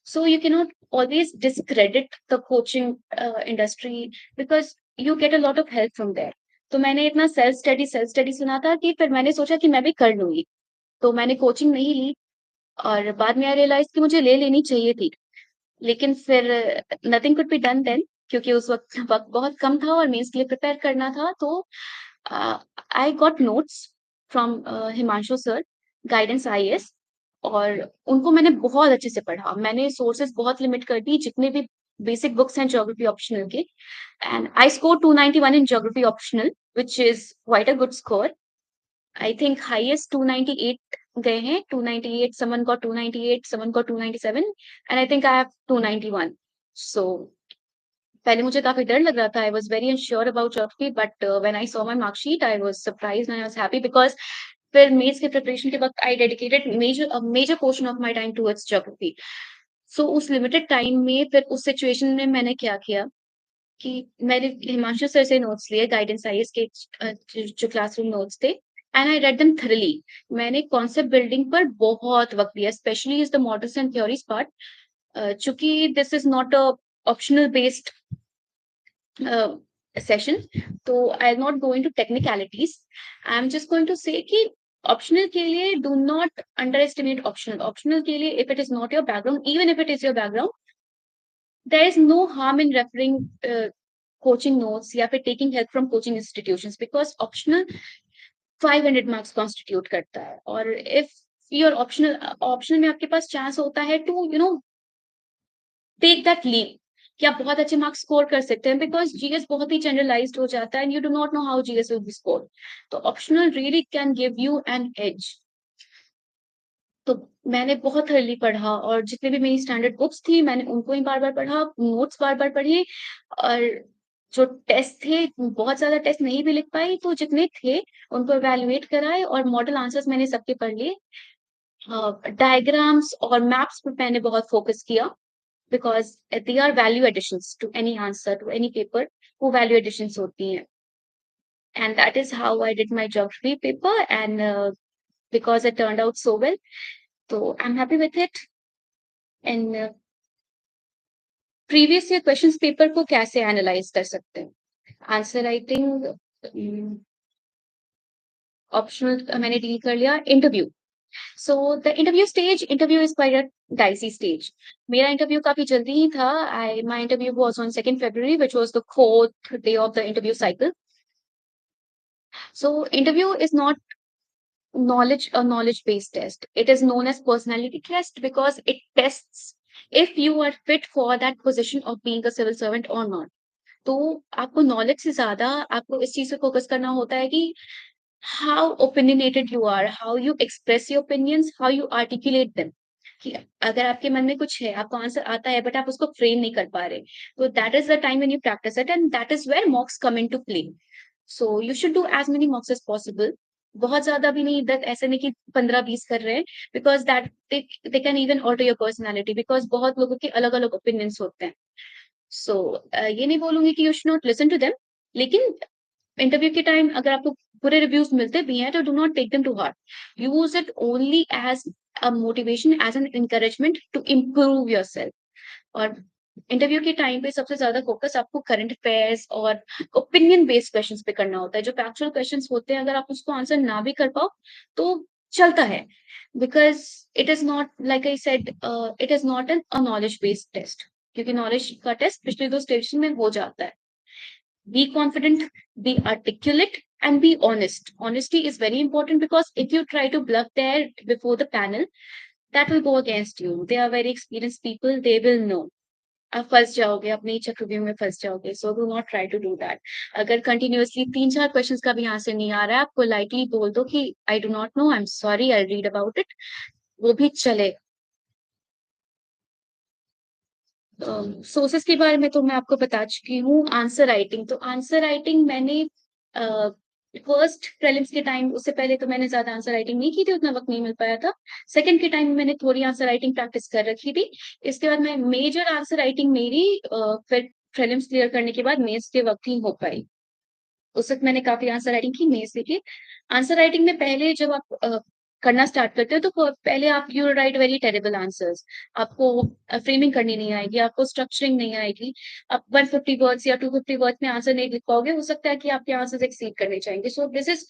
Speaker 1: So you cannot always discredit the coaching industry because you get a lot of help from there. तो मैंने इतना self study सुना था कि फिर मैंने सोचा कि मैं भी कर लूंगी. तो मैंने कोचिंग नहीं ली और बाद में आई रियलाइज कि मुझे ले लेनी चाहिए थी. लेकिन फिर nothing could be done then क्योंकि उस वक्त बहुत कम था और मेंस के लिए प्रिपेयर करना था. तो I got notes from Himanshu sir, guidance IAS. और उनको मैंने बहुत अच्छे से पढ़ा. मैंने सोर्सेज बहुत लिमिट कर दी जितने भी बेसिक बुक्स हैं ज्योग्राफी ऑप्शनल के. And I score 291 in geography optional which is quite a good score. I think highest 298 गए हैं. 298, someone got 298, someone got 297, and I think I have 291. So पहले मुझे काफी डर लग रहा था. I was very unsure about geography, but when I saw my mark sheet, I was surprised and I was happy because फिर mains के preparation के वक्त I dedicated major portion of my time towards geography. So उस limited time में फिर उस situation में मैंने क्या किया कि मैंने हिमांशु सर से नोट्स लिए, गाइडेंस आईएएस के जो क्लासरूम नोट्स थे, and I read them thoroughly. मैंने कॉन्सेप्ट बिल्डिंग पर बहुत वक्त दिया, specially is the models and theories part. चूंकि this is not a optional based session, तो I am not going to technicalities. I am just going to say कि optional के लिए do not underestimate optional. Optional के लिए if it is not your background, even if it is your background, there is no harm in referring coaching notes या फिर taking help from coaching institutions because optional 500 marks constitute करता है. और if your optional में आपके पास chance होता है to take that leap कि आप बहुत अच्छे मार्क्स स्कोर कर सकते हैं बिकॉज जीएस बहुत ही जनरलाइज्ड हो जाता है and you do not know how GS will be scored. तो optional really can give you an edge. तो मैंने बहुत थर्ली पढ़ा और जितने भी मेरी स्टैंडर्ड बुक्स थी मैंने उनको ही बार बार पढ़ा, नोट्स बार बार पढ़े. और जो टेस्ट थे, बहुत ज्यादा टेस्ट नहीं भी लिख पाई, तो जितने थे उनको एवेल्युएट कराए और मॉडल आंसर्स मैंने सबके पढ़ लिए. डायग्राम्स और मैप्स पे मैंने बहुत फोकस किया because they are value additions to any answer, to any paper. वो वैल्यू एडिशंस होती हैं. And that is how I did my geography paper and because it turned out so well. तो I am happy with it. And previous year questions paper को कैसे analyse कर सकते हैं? Answer I think optional मैंने deal कर लिया. Interview. So the interview is quite a dicey stage. मेरा इंटरव्यू काफी जल्दी ही था. My interview was on 2nd February, which was the 4th day of the interview cycle. So interview is not knowledge based test. It is known as personality test because it tests if you are fit for that position of being a civil servant or not. तो आपको knowledge से ज्यादा आपको इस चीज पे focus करना होता है कि how opinionated you are, how you express your opinions, how you articulate them. कि अगर आपके मन में कुछ है, आपको आंसर आता है बट आप उसको फ्रेम नहीं कर पा रहे, तो that is the time when you practice it and that is where mocks come into play. So you should do as many mocks as possible. बहुत ज्यादा भी नहीं, दस ऐसे नहीं कि 15-20 कर रहे हैं, because that they can even alter your personality, because बहुत लोगों के अलग अलग ओपिनियंस होते हैं. सो ये नहीं बोलूंगी कि you should not listen to them, लेकिन इंटरव्यू के टाइम अगर आपको बुरे रिव्यूज मिलते भी हैं तो do not take them to heart. Use it only as a motivation, as an encouragement to improve yourself. और इंटरव्यू के टाइम पे सबसे ज्यादा फोकस आपको करंट अफेयर्स और ओपिनियन बेस्ड क्वेश्चंस पे करना होता है. जो फैक्चुअल क्वेश्चंस होते हैं, अगर आप उसको आंसर ना भी कर पाओ तो चलता है, because it is not, like I said, it is not an a knowledge based test. क्योंकि नॉलेज का टेस्ट पिछले दो स्टेशन में हो जाता है. Be confident, be articulate, and be honest. Honesty is very important, because if you try to bluff there before the panel, that will go against you. They are very experienced people, they will know. आप फंस जाओगे, अपने ही चक्रव्यूह में फंस जाओगे. So do not try to do that. अगर continuously 3-4 questions का भी आंसर नहीं आ रहा है, आपको लाइटली बोल दो कि आई do not no, I am sorry, I read about it. वो भी चले. सोर्सेस के बारे में तो मैं आपको बता चुकी हूँ. आंसर राइटिंग, तो आंसर राइटिंग मैंने फर्स्ट प्रीलिम्स के टाइम, उससे पहले तो मैंने ज्यादा आंसर राइटिंग नहीं की थी, उतना वक्त नहीं मिल पाया था. सेकंड के टाइम मैंने थोड़ी आंसर राइटिंग प्रैक्टिस कर रखी थी. इसके बाद मैं मेजर आंसर राइटिंग मेरी फिर प्रीलिम्स क्लियर करने के बाद मेंस के वक्त ही हो पाई. उस वक्त मैंने काफी आंसर राइटिंग की मेंस की. आंसर राइटिंग में पहले जब आप करना स्टार्ट करते हो तो पहले आप you right very terrible answers. आपको फ्रेमिंग करनी नहीं आएगी, आपको स्ट्रक्चरिंग नहीं आएगी. आप 150 वर्ड्स या 250 वर्ड्स में आंसर नहीं लिख पाओगे. हो सकता है कि आपके आंसर्स एक्सीड करने चाहेंगे. सो this is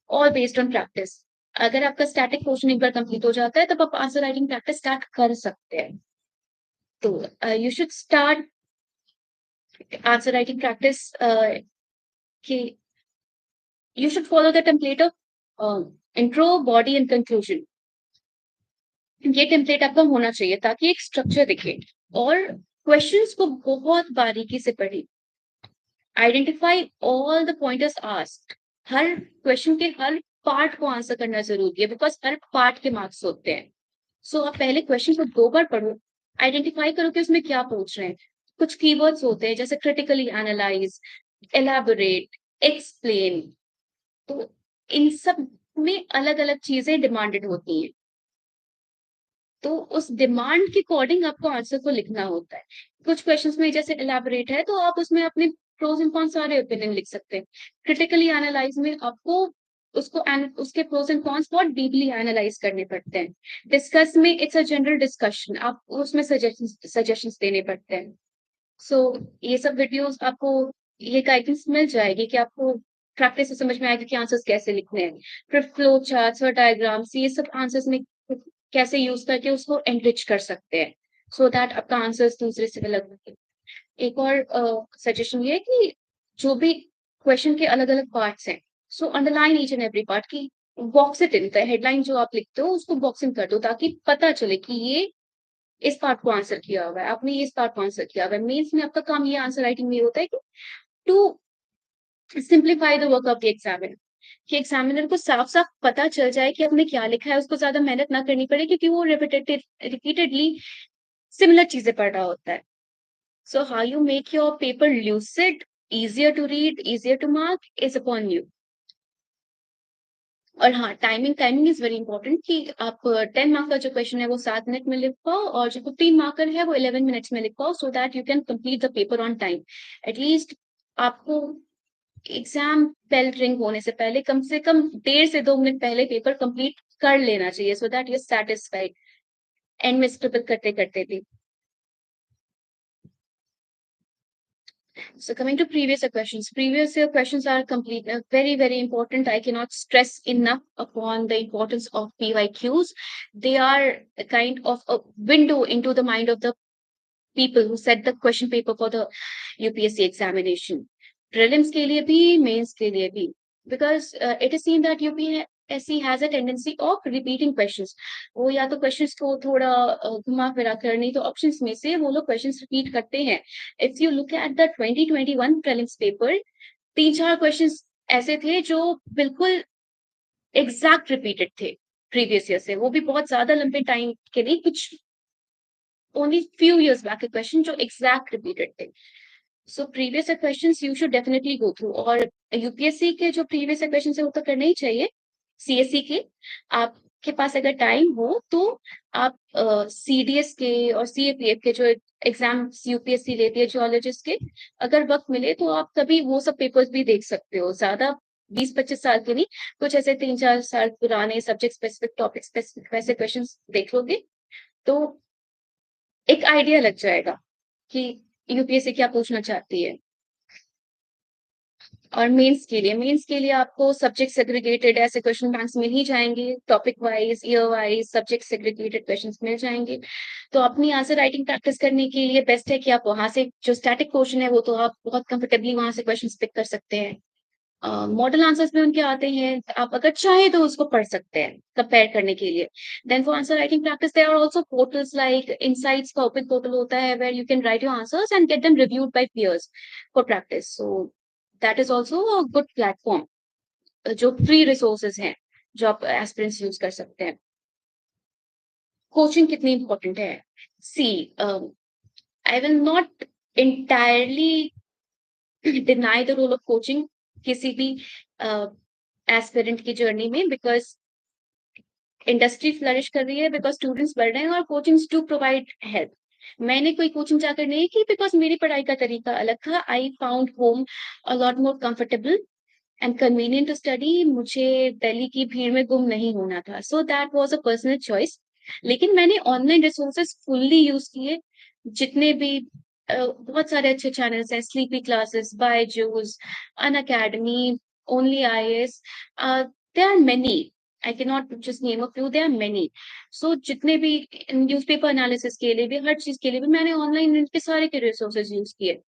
Speaker 1: all based on practice. अगर आपका स्टैटिक पोर्शन एक बार कंप्लीट हो जाता है, तब आप आंसर राइटिंग प्रैक्टिस स्टार्ट कर सकते हैं. तो you should start answer writing practice कि you should follow the template of intro, body and conclusion. ये टेम्पलेट आपका होना चाहिए ताकि एक स्ट्रक्चर दिखे. और क्वेश्चंस को बहुत बारीकी से पढ़े. Identify all the pointers asked. Her question के हर पार्ट को आंसर करना जरूरी है, बिकॉज हर पार्ट के मार्क्स होते हैं. सो आप पहले क्वेश्चन को 2 बार पढ़ो, आइडेंटिफाई करो कि उसमें क्या पूछ रहे हैं. कुछ कीवर्ड्स होते हैं जैसे क्रिटिकली एनालाइज, एलैबोरेट, एक्सप्लेन. तो इन सब में अलग अलग चीजें डिमांडेड होती हैं. तो उस डिमांड के अकॉर्डिंग आपको आंसर को लिखना होता है. कुछ क्वेश्चंस में जैसे एलैबोरेट है, तो आप उसमें अपने प्रोज एंड कॉन्स सारे ओपिनियन लिख सकते हैं. क्रिटिकली एनालाइज में आपको उसके प्रोज एंड कॉन्स बहुत डीपली एनालाइज करने पड़ते हैं. डिस्कस में इट्स अ जनरल डिस्कशन, आप उसमें सजेशंस देने पड़ते हैं. सो ये सब वीडियोस आपको ये गाइडेंस मिल जाएगी कि आपको प्रैक्टिस से समझ में आएगा कि आंसर्स कैसे लिखने हैं. फिर फ्लो चार्ट्स और डायग्राम्स, ये सब आंसर्स में कैसे यूज करके उसको एनरिच कर सकते हैं, सो दैट आपका आंसर्स दूसरे से अलग होंगे. एक और सजेशन ये है कि जो भी क्वेश्चन के अलग अलग पार्ट्स हैं, so underline each and every part की, बॉक्स इट इन. हेडलाइन जो आप लिखते हो उसको बॉक्सिंग कर दो, ताकि पता चले कि ये इस पार्ट को आंसर किया हुआ है, आपने इस पार्ट को आंसर किया हुआ है. मेंस में आपका काम ये आंसर राइटिंग में होता है कि to simplify the work of the examiner, कि एग्जामिनर को साफ साफ पता चल जाए कि आपने क्या लिखा है. उसको ज्यादा मेहनत ना करनी पड़े, क्योंकि वो रिपीटेडली सिमिलर चीजें पढ़ रहा होता है. So how you make your paper lucid, easier to read, easier to mark is upon you. और हाँ, टाइमिंग इज वेरी इंपॉर्टेंट, कि आप 10 मार्क का जो क्वेश्चन है वो 7 मिनट में लिख पाओ, और जो 15 मार्कर है वो 11 मिनट्स में लिख पाओ, सो that you can complete the paper on time. At least आपको एग्जाम बेल रिंग होने से पहले कम से कम 1.5 से 2 मिनट पहले पेपर कंप्लीट कर लेना चाहिए, so that you are satisfied end में स्क्रिबल करते करते भी. So coming to previous year questions are complete, very, very important. I cannot stress enough upon the importance of PYQs. They are a kind of a window into the mind of the people who set the question paper for the UPSC examination. Prelims के लिए भी, mains के लिए भी. Because it is seen that UPSC has a tendency of repeating questions. वो या तो questions को थोड़ा घुमा फिरा कर, नहीं तो options में से वो लोग questions repeat करते हैं. If you look at the 2021 prelims paper, 3-4 questions ऐसे थे जो बिल्कुल exact repeated थे previous year से. वो भी बहुत ज्यादा लंबे टाइम के नहीं, कुछ only few years back के question जो exact repeated थे. So previous year questions you should definitely go through. और UPSC के जो previous year questions है वो तो करने ही चाहिए. CSE के, आपके पास अगर टाइम हो तो आप CDS के और CAPF के जो एग्जाम्स यूपीएससी लेती है जियोलॉजिस्ट के, अगर वक्त मिले तो आप कभी वो सब पेपर्स भी देख सकते हो। ज्यादा 20-25 साल के नहीं, कुछ ऐसे 3-4 साल पुराने सब्जेक्ट स्पेसिफिक, टॉपिक स्पेसिफिक वैसे क्वेश्चन देख लोगे तो एक आइडिया लग जाएगा कि यूपीएससी क्या पूछना चाहती है। और मेंस के लिए आपको सब्जेक्ट सेग्रीगेटेड ऐसे क्वेश्चन बैंक्स मिल ही जाएंगे, topic wise, year wise, subject segregated questions मिल जाएंगे। तो अपनी आंसर राइटिंग प्रैक्टिस करने के लिए बेस्ट है कि आप वहां से जो स्टैटिक क्वेश्चन है वो तो आप बहुत कंफर्टेबली वहां से क्वेश्चंस पिक कर सकते हैं। मॉडल आंसर्स भी उनके आते हैं, आप अगर चाहे तो उसको पढ़ सकते हैं कंपेयर करने के लिए। Then for answer writing practice there are also portals like Insights का ओपन पोर्टल होता है where you can write your answers and get them reviewed by peers for practice. So that is also a good platform, जो free resources हैं जो आप aspirants use कर सकते हैं। कोचिंग कितनी इंपॉर्टेंट है? See, I will not entirely deny the role of coaching किसी भी एस्पिरेंट की जर्नी में, बिकॉज इंडस्ट्री फ्लरिश कर रही है, बिकॉज स्टूडेंट्स बढ़ रहे हैं और कोचिंग्स टू प्रोवाइड हेल्प। मैंने कोई कोचिंग जाकर नहीं की बिकॉज मेरी पढ़ाई का तरीका अलग था। I found home a lot more comfortable and convenient to study. मुझे दिल्ली की भीड़ में गुम नहीं होना था, so that was a personal choice. लेकिन मैंने ऑनलाइन रिसोर्सेज फुल्ली यूज किए, जितने भी बहुत सारे अच्छे चैनल्स हैं, sleepy classes, Byju's, Unacademy, only IAS, there are many, I can not just name a few, there are many. So जितने भी न्यूज़पेपर एनालिसिस के लिए भी, हर चीज के लिए भी मैंने ऑनलाइन इनके सारे के रिसोर्सेज यूज किए।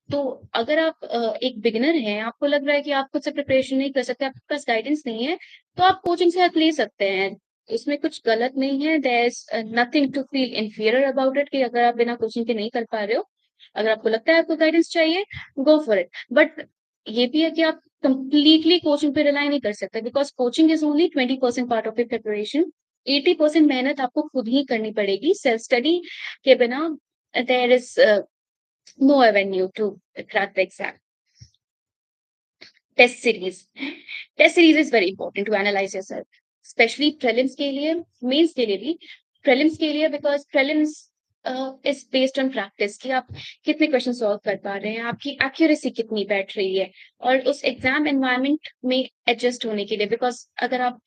Speaker 1: तो अगर आप एक बिगिनर हैं, आपको लग रहा है कि आप खुद से प्रिपरेशन नहीं कर सकते, आपके पास गाइडेंस नहीं है, तो आप कोचिंग से हेल्प ले सकते हैं। इसमें कुछ गलत नहीं है, there is nothing to feel inferior about it कि अगर आप बिना कोचिंग के नहीं कर पा रहे हो। अगर आपको लगता है आपको गाइडेंस चाहिए, गो फॉर इट। बट ये भी है कि आप कंप्लीटली कोचिंग पे रिलाई नहीं कर सकते, because coaching is only 20% part of your preparation. 80% मेहनत आपको खुद ही करनी पड़ेगी सेल्फ स्टडी के बिना। There is no avenue to crack the exam. Test series. Test series is very important to analyze yourself, especially prelims के लिए, mains के लिए भी। prelims के लिए because prelims is based on practice कि आप कितने क्वेश्चन सॉल्व कर पा रहे हैं, आपकी एक्यूरेसी कितनी बैठ रही है, और उस एग्जाम एनवायरनमेंट में एडजस्ट होने के लिए। बिकॉज अगर आप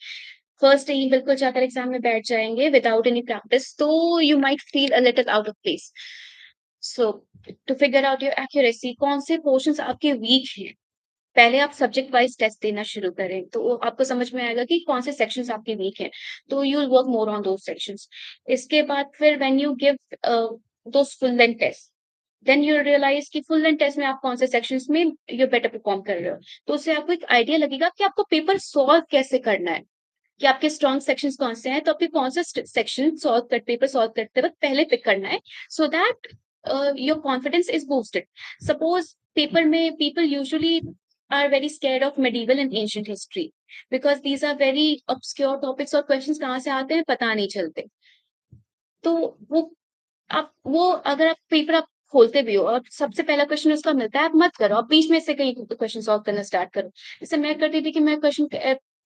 Speaker 1: फर्स्ट ही बिल्कुल जाकर एग्जाम में बैठ जाएंगे विदाउट एनी प्रैक्टिस, तो you might feel a little out of place. So to figure out your accuracy, कौन से पोर्शंस आपके वीक हैं, पहले आप सब्जेक्ट वाइज टेस्ट देना शुरू करें तो आपको समझ में आएगा कि कौन से सेक्शंस आपके वीक हैं, तो you will work more on those sections. इसके बाद फिर when you give those full length test, then you realise कि फुल लेंथ टेस्ट में आप कौन से सेक्शंस में यू बेटर परफॉर्म कर रहे हो। तो उससे आपको एक आइडिया लगेगा कि आपको पेपर सॉल्व कैसे करना है, कि आपके स्ट्रॉन्ग सेक्शंस कौन से हैं, तो आपके कौन सा सेक्शन पेपर सॉल्व करते वक्त पहले पिक करना है, so that your confidence is boosted. Suppose paper में people usually are very scared of medieval and ancient history because these are very obscure topics और questions कहाँ से आते हैं पता नहीं चलते। तो वो अगर आप पेपर आप खोलते भी हो और सबसे पहला क्वेश्चन उसका मिलता है, आप मत करो, आप बीच में से कहीं क्वेश्चन सॉल्व करना स्टार्ट करो। जैसे मैं करती थी कि मैं क्वेश्चन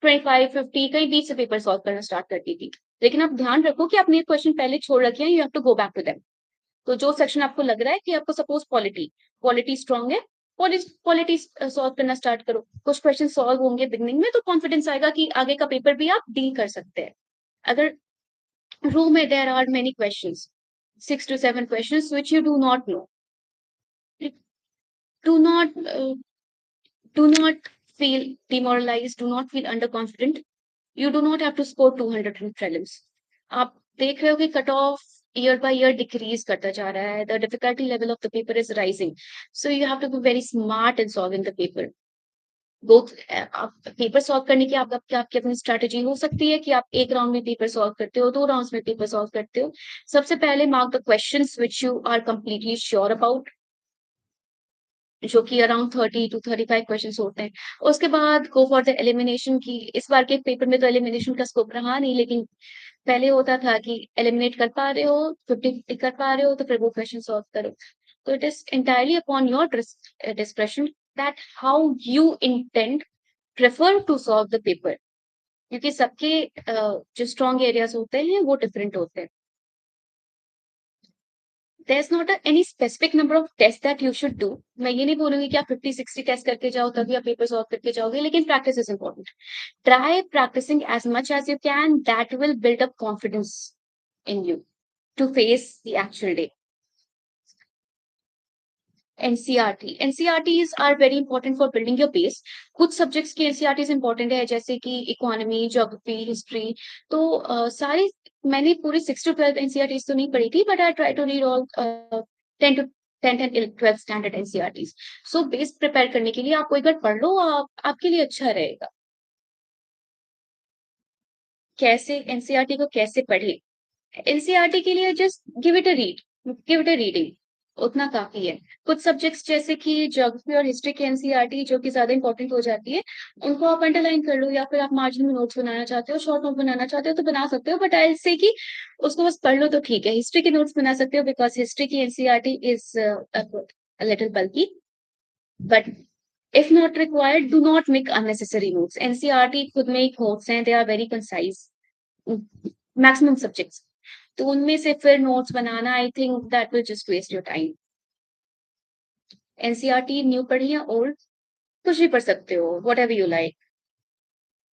Speaker 1: 25-50 कहीं बीच से पेपर सॉल्व करना स्टार्ट करती थी। लेकिन आप ध्यान रखो कि आपने क्वेश्चन पहले छोड़ रखे हैं, you have to go back to them. तो जो सेक्शन आपको लग रहा है कि आपको सपोज पॉलिटी स्ट्रॉन्ग है, पॉलिटी सॉल्व करना स्टार्ट करो। कुछ क्वेश्चन सॉल्व होंगे बिगनिंग में, तो कॉन्फिडेंस आएगा कि आगे का पेपर भी आप डील कर सकते हैं। अगर रो में there are many questions, 6 to 7 questions which you do not know, do not do not feel demoralized, do not feel underconfident. You do not have to score 200 in prelims. आप देख रहे हो कि cut off year by year decrease करता जा रहा है, the difficulty level of the paper is rising, so you have to be very smart in solving the paper. Both आप पेपर सॉल्व करने की आपकी अपनी स्ट्रेटेजी हो सकती है कि आप एक राउंड में पेपर सॉल्व करते हो, 2 राउंड्स में पेपर सॉल्व करते हो। सबसे पहले mark the questions which you are completely sure about, जो कि अराउंड 30 to 35 क्वेश्चन होते हैं। उसके बाद गो फॉर द एलिमिनेशन की, इस बार के पेपर में तो एलिमिनेशन का स्कोप रहा नहीं, लेकिन पहले होता था कि एलिमिनेट कर पा रहे हो, 50 कर पा रहे हो, तो फिर वो क्वेश्चन सॉल्व करो। तो it is entirely upon your discretion that how you intend prefer to solve the paper. क्योंकि सबके जो स्ट्रॉन्ग एरियाज होते हैं वो डिफरेंट होते हैं. There's not any specific number of tests that you should do. मैं ये नहीं बोलूंगी कि आप 50-60 टेस्ट करके जाओ तभी आप पेपर सॉल्व करके जाओगे, लेकिन practice is important. Try practicing as much as you can. That will build up confidence in you to face the actual day. NCERT NCERTs are very important for building your base. कुछ subjects की NCERTs important है, जैसे कि economy, geography, history. तो सारी मैंने पूरी 6 to 12 NCERTs तो नहीं पढ़ी थी, but I try to read all 10 to 12 standard NCERTs. So base prepare करने के लिए आपको एक बार पढ़ लो, आपके लिए अच्छा रहेगा. कैसे एनसीईआरटी को कैसे पढ़े? एनसीईआरटी के लिए just give it a reading, उतना काफी है. कुछ सब्जेक्ट्स जैसे कि ज्योग्राफी और हिस्ट्री की एनसीईआरटी जो कि ज्यादा इंपॉर्टेंट हो जाती है, उनको आप अंडरलाइन कर लो, या फिर आप मार्जिन में नोट्स बनाना चाहते हो, शॉर्ट नोट बनाना चाहते हो तो बना सकते हो, बट आई से कि उसको बस पढ़ लो तो ठीक है. हिस्ट्री के नोट्स बना सकते हो बिकॉज हिस्ट्री की NCERT is little bulky, but if not required, do not make unnecessary notes. NCERT खुद में एक नोट्स हैं, they are very concise, maximum subjects. तो उनमें से फिर नोट्स बनाना, I think that will just waste your time. NCERT new पढ़ी या ओल्ड, कुछ भी पढ़ सकते हो, whatever you like.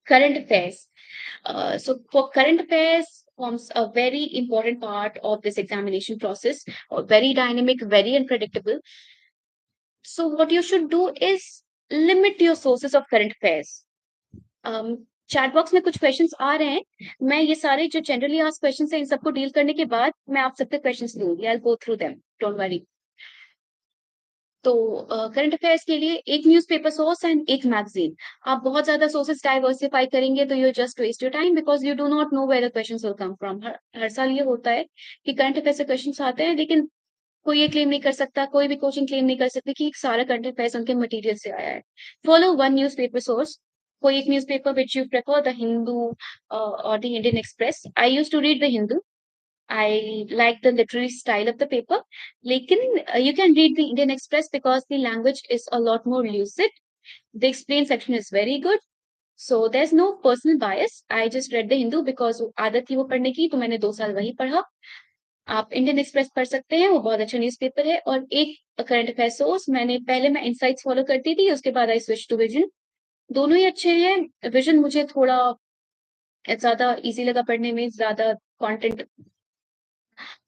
Speaker 1: Current affairs. So for current affairs forms a very important part of this examination process, or very dynamic, very unpredictable. So what you should do is limit your sources of current affairs. Chat box में कुछ questions आ रहे हैं, मैं ये सारे जो generally asked questions हैं इन सबको डील करने के बाद मैं आप सबके क्वेश्चंस लूंगी. I will go through them, don't worry. तो करंट अफेयर्स के लिए एक न्यूज़पेपर सोर्स एंड एक मैगजीन. आप बहुत ज्यादा सोर्सेस डाइवर्सिफाई करेंगे तो you just waste your time, because you do not know where the questions will come from. हर साल ये होता है कि करंट अफेयर से क्वेश्चंस आते हैं, लेकिन कोई ये क्लेम नहीं कर सकता, कोई भी कोचिंग क्लेम नहीं कर सकती कि सारा करंट अफेयर्स उनके मटेरियल से आया है. Follow one newspaper source. कोई एक newspaper which you prefer, the Hindu और the Indian Express. I used to read the Hindu. I like the literary style of the paper. Lekin, you can read the Indian Express because the language is a lot more lucid. The explain section is very good. So there's no personal bias. I just read the Hindu because आदत थी वो पढ़ने की, तो मैंने 2 साल वही पढ़ा. आप इंडियन एक्सप्रेस पढ़ सकते हैं, वो बहुत अच्छा न्यूज़पेपर है. और एक करंट अफेयर सोर्स, पहले मैं इनसाइट्स फॉलो करती थी, उसके बाद आई स्विच टू विजन. दोनों ही अच्छे हैं. विजन मुझे थोड़ा ज्यादा इजी लगा पढ़ने में, ज्यादा कंटेंट.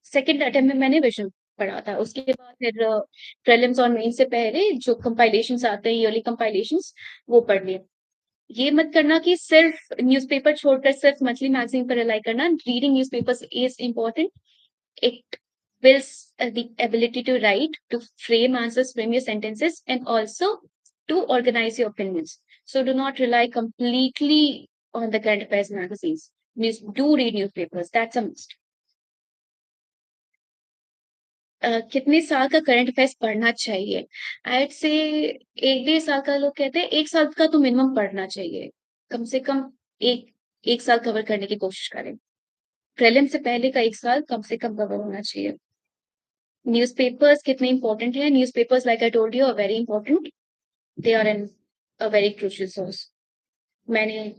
Speaker 1: सेकेंड अटेम्प्ट में मैंने विजन पढ़ा था. उसके बाद फिर प्रीलिम्स और मेन से पहले जो कंपाइलेशंस आते हैं, ईयरली कंपाइलेशंस, वो पढ़ लिए. ये मत करना कि सिर्फ न्यूज़पेपर छोड़कर सिर्फ मंथली मैगजीन पर रिलाई करना. Reading newspapers is important. It builds the ability to write, to frame answers, frame your sentences, and also to organize your opinions. So do not rely completely on the current affairs magazines. Do read newspapers. That's a must. कितने साल का current affairs पढ़ना चाहिए? आई से 1-1.5 साल का. लोग कहते हैं 1 साल का तो मिनिमम पढ़ना चाहिए. कम से कम एक एक साल कवर करने की कोशिश करें. प्रीलिम से पहले का 1 साल कम से कम कवर होना चाहिए. न्यूज़पेपर्स कितने इंपॉर्टेंट हैं? Newspapers like I told you are very important. They are an a very crucial source. मैंने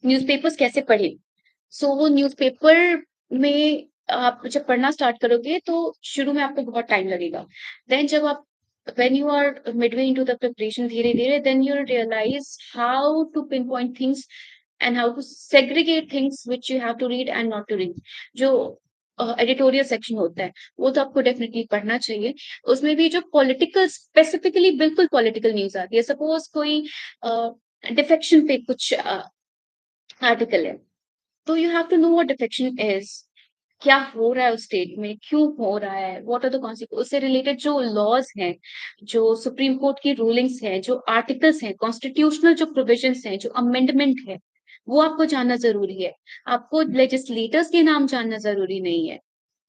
Speaker 1: न्यूज़पेपर्स कैसे पढ़े? सो वो न्यूज़पेपर में आप जब पढ़ना स्टार्ट करोगे तो शुरू में आपको बहुत टाइम लगेगा. देन जब आप when you are midway into the preparation, धीरे धीरे, then you'll realize how to pinpoint things and how to segregate things which you have to read and not to read. जो एडिटोरियल सेक्शन होता है वो तो आपको डेफिनेटली पढ़ना चाहिए. उसमें भी जो पॉलिटिकल, स्पेसिफिकली बिल्कुल पॉलिटिकल न्यूज आती है, सपोज कोई डिफेक्शन पे कुछ आर्टिकल है, तो you have to know what defection is. क्या हो रहा है उस स्टेट में, क्यों हो रहा है, व्हाट आर द कॉन्सिक्वेंस. उससे रिलेटेड जो लॉज हैं, जो सुप्रीम कोर्ट की रूलिंग्स हैं, जो आर्टिकल्स हैं, कॉन्स्टिट्यूशनल जो प्रोविजंस हैं, जो अमेंडमेंट है, वो आपको जानना जरूरी है. आपको लेजिस्लेटर्स के नाम जानना जरूरी नहीं है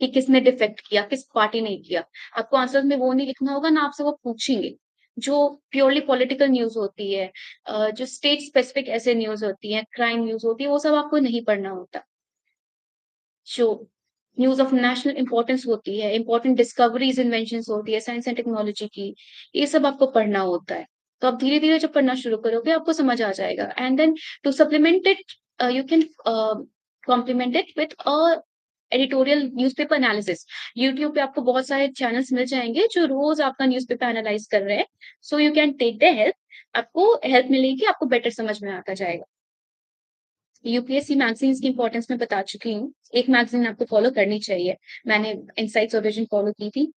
Speaker 1: कि किसने डिफेक्ट किया, किस पार्टी ने किया. आपको आंसर में वो नहीं लिखना होगा ना, आपसे वो पूछेंगे. जो प्योरली पॉलिटिकल न्यूज होती है, जो स्टेट स्पेसिफिक ऐसे न्यूज होती है, क्राइम न्यूज होती है, वो सब आपको नहीं पढ़ना होता. जो न्यूज ऑफ नेशनल इंपॉर्टेंस होती है, इंपॉर्टेंट डिस्कवरीज, इन्वेंशन होती है साइंस एंड टेक्नोलॉजी की, ये सब आपको पढ़ना होता है. तो आप धीरे-धीरे जब पढ़ना शुरू करोगे आपको समझ आ जाएगा and then to supplement it you can complement it with editorial newspaper analysis. YouTube पे आपको बहुत सारे चैनल्स मिल जाएँगे जो रोज़ आपका न्यूज़पेपर एनालाइज़ कर रहे हैं। So you can take the help, आपको हेल्प मिलेगी, आपको बेटर समझ में आता जाएगा। यूपीएससी मैगज़ीन्स की इम्पोर्टेंस मैं बता चुकी हूँ। एक मैगज़ीन आपको फ़ॉलो करनी चाहिए। मैंने इनसाइट्स और विज़न फ़ॉलो की थी।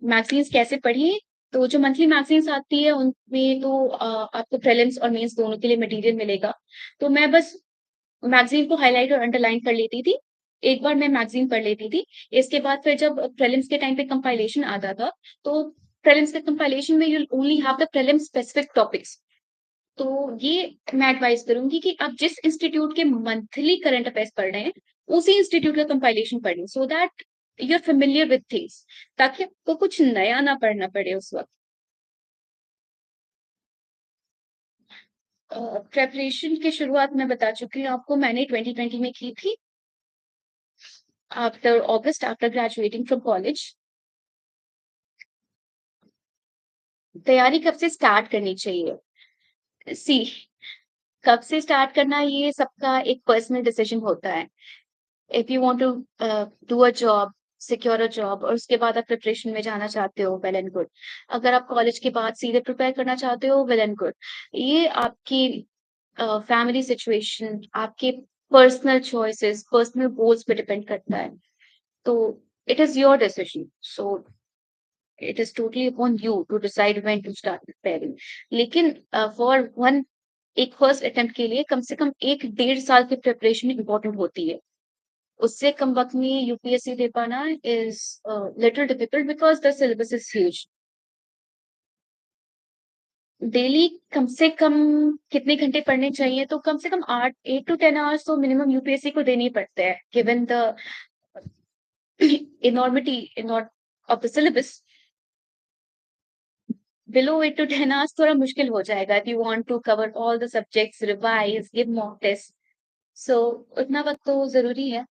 Speaker 1: मैगज़ीन्स कैसे पढ़ें? तो जो मंथली मैगज़ीन्स आती है उनमें तो आपको प्रीलिम्स और मेंस दोनों के लिए मटीरियल मिलेगा। तो मैं बस मैगज़ीन को हाइलाइट और अंडरलाइन कर लेती थी। एक बार मैं मैगज़ीन पढ़ लेती थी। इसके बाद फिर जब प्रीलिम्स के टाइम पे कंपाइलेशन आता था, तो प्रीलिम्स के कंपाइलेशन में you only have the prelim specific topics. तो ये मैं एडवाइस करूँगी कि आप जिस इंस्टीट्यूट के मंथली करंट अफेयर्स पढ़ रहे हैं, उसी इंस्टीट्यूट का कंपाइलेशन पढ़ें so that you are familiar with things, ताकि आपको कुछ नया ना पढ़ना पड़े उस वक़्त। प्रिपरेशन की शुरुआत मैं बता चुकी हूँ आपको, मैंने 2020 में की थी, आफ्टर ग्रेजुएटिंग फ्रॉम कॉलेज। तैयारी कब से स्टार्ट करनी चाहिए? सी कब से स्टार्ट करना ये सबका एक पर्सनल डिसीजन होता है। If you want to do a job, secure a job और उसके बाद आप प्रिपरेशन में जाना चाहते हो, वेल एंड गुड। अगर आप कॉलेज के बाद सीधे प्रिपेयर करना चाहते हो, वेल एंड गुड। ये आपकी फैमिली सिचुएशन, आपके पर्सनल चॉइसेस, पर्सनल गोल्स पे डिपेंड करता है। तो it is your decision, so it is totally upon you to decide when to start preparing. लेकिन फॉर वन एक फर्स्ट अटेम्प्ट के लिए कम से कम 1 डेढ़ साल की प्रिपरेशन इम्पोर्टेंट होती है। उससे कम वक़्त में यूपीएससी दे पाना is little difficult because the syllabus is huge. Daily कम से कम कितने घंटे पढ़ने चाहिए? तो कम से कम 8 टू 10 आवर्स तो मिनिमम यूपीएससी को देने ही पड़ते हैं, given the enormity enor of the syllabus. Below 8 to 10 hours थोड़ा मुश्किल हो जाएगा if you want to cover all the subjects, revise, give mock tests. So उतना वक़्त तो ज़रूरी है।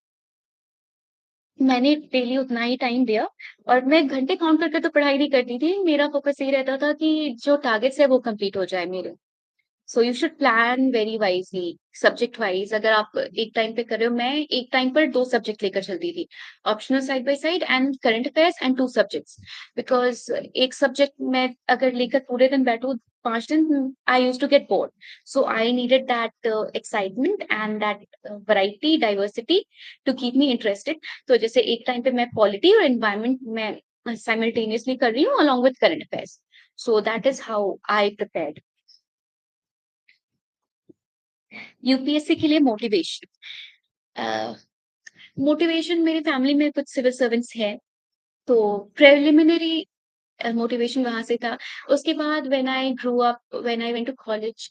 Speaker 1: मैंने डेली उतना ही टाइम दिया और मैं घंटे काउंट करके तो पढ़ाई नहीं करती थी। मेरा फ़ोकस यही रहता था कि जो टारगेट्स है वो कंप्लीट हो जाए मेरे। So you should plan very wisely, subject wise. अगर आप एक टाइम पे कर रहे हो, मैं एक टाइम पर 2 सब्जेक्ट लेकर चलती थी। Optional side by side and current affairs and 2 subjects. Because एक सब्जेक्ट मैं अगर लेकर पूरे दिन बैठूँ 5 दिन, I used to get bored. So I needed that excitement and that variety, diversity to keep me interested. तो जैसे एक टाइम पे मैं पॉलिटी और एनवायरनमेंट में साइमल्टेनियसली कर रही हूँ along with current affairs. So that is how I prepared. UPSC के लिए मोटिवेशन। मोटिवेशन मेरी फैमिली में कुछ सिविल सर्वेंट्स हैं, तो प्रिलिमिनरी मोटिवेशन वहाँ से था। उसके बाद when I went to college,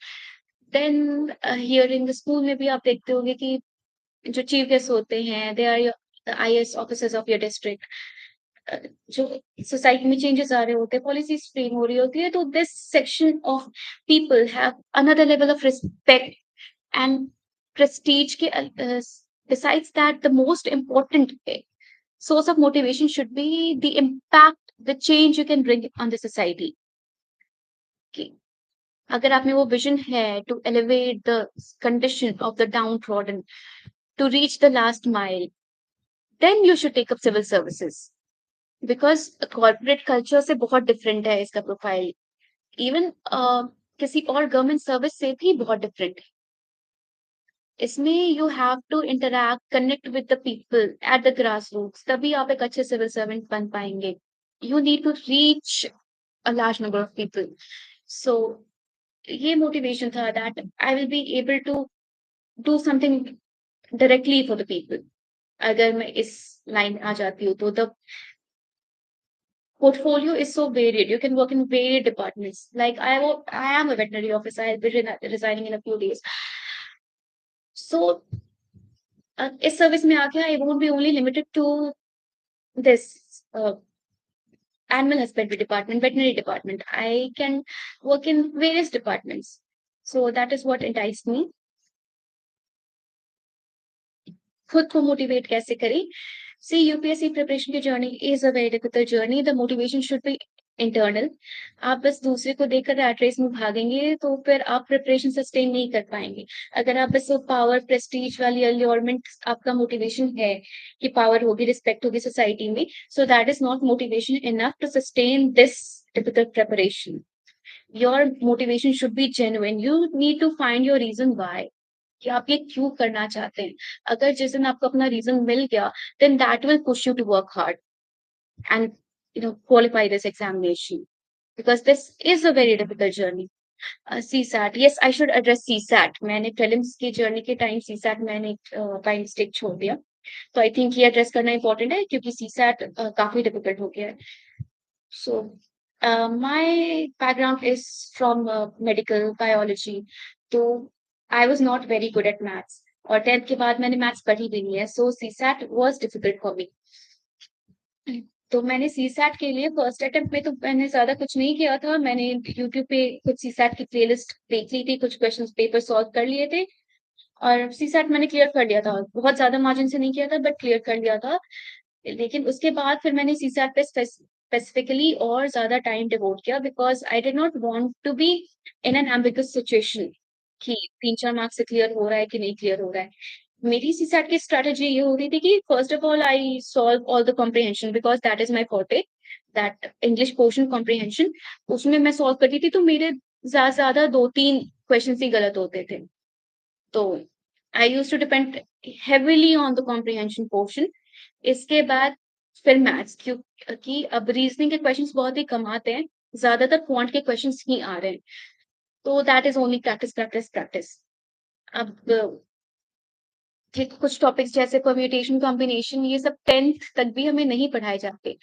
Speaker 1: then here in the school में भी आप देखते होंगे कि जो चीफ गेस्ट होते हैं, they are the IAS officers of your district. जो सोसाइटी में चेंजेस आ रहे होते हैं, पॉलिसीज फ्रेम हो रही होती है, तो this section of people have another level of respect and prestige besides that, the most important source of motivation should be the impact, the change you can bring on the society. कि अगर आप में वो vision है to elevate the condition of the downtrodden, to reach the last mile, then you should take up civil services because corporate culture से बहुत different है इसका प्रोफाइल। इवन किसी और गवर्नमेंट सर्विस से भी बहुत डिफरेंट है। इसमें you have to interact, connect with the people at the grass roots, तभी आप एक अच्छे सिविल सर्वेंट बन पाएंगे। You need to reach a large number of people. So ये मोटिवेशन था that I will be able to do something directly for the people. अगर मैं इस लाइन में आ जाती हूँ तो the portfolio is so varied. You can work in varied departments. Like I am a veterinary officer. I'll be resigning in a few days. So इस service में आके I won't be only limited to this animal husbandry department, veterinary department. I can work in various departments. So that is what enticed me. खुद को motivate कैसे करें? See, UPSC preparation की journey is a very difficult journey. The motivation should be internal. आप बस दूसरे को देखकर रैट रेस में भागेंगे तो फिर आप प्रिपरेशन सस्टेन नहीं कर पाएंगे। अगर आप बस पावर प्रेस्टीज वाली अल्योरमेंट आपका मोटिवेशन है कि पावर होगी, रिस्पेक्ट होगी सोसाइटी में, so that is not motivation enough to sustain this difficult preparation. Your motivation should be genuine. You need to find your reason why, कि आप ये क्यों करना चाहते हैं। अगर जिस दिन आपको अपना रीजन मिल गया, then that will push you to work hard and qualify this examination, because this is a very difficult journey. CSAT, yes, I should address CSAT. मैंने prelims की journey के time CSAT मैंने by mistake छोड़ दिया, तो I think ये address करना important है क्योंकि CSAT काफी difficult हो गया है. So my background is from medical biology, तो I was not very good at maths, और 10th के बाद मैंने maths पढ़ी भी नहीं है, so CSAT was difficult for me. तो मैंने सीसैट के लिए फर्स्ट अटेम्प्ट में तो मैंने ज्यादा कुछ नहीं किया था। मैंने यूट्यूब पे कुछ सीसैट की प्लेलिस्ट देख ली थी, कुछ क्वेश्चंस पेपर सॉल्व कर लिए थे और सीसैट मैंने क्लियर कर लिया था। बहुत ज्यादा मार्जिन से नहीं किया था बट क्लियर कर लिया था। लेकिन उसके बाद फिर मैंने सीसैट पे स्पेसिफिकली और ज्यादा टाइम डिवोट किया, because I did not want to be in an ambiguous situation कि 3-4 मार्क्स से क्लियर हो रहा है कि नहीं क्लियर हो रहा है। मेरी सीसैट की स्ट्रेटेजी ये होती थी कि first of all I solve all the comprehension, because that is my forte, that English portion comprehension, उसमें मैं सॉल्व करती थी। तो मेरे ज्यादा से ज्यादा 2-3 क्वेश्चन ही गलत होते थे। तो I use to depend heavily on the comprehension portion. इसके बाद फिर मैथ्स, क्योंकि अब रीजनिंग के क्वेश्चंस बहुत ही कम आते हैं, ज्यादातर क्वांट के क्वेश्चंस ही आ रहे हैं। तो that is only practice practice practice. अब ठीक कुछ टॉपिक्स जैसे परम्यूटेशन कॉम्बिनेशन, ये सब 10th तक भी हमें नहीं पढ़ाए जाते।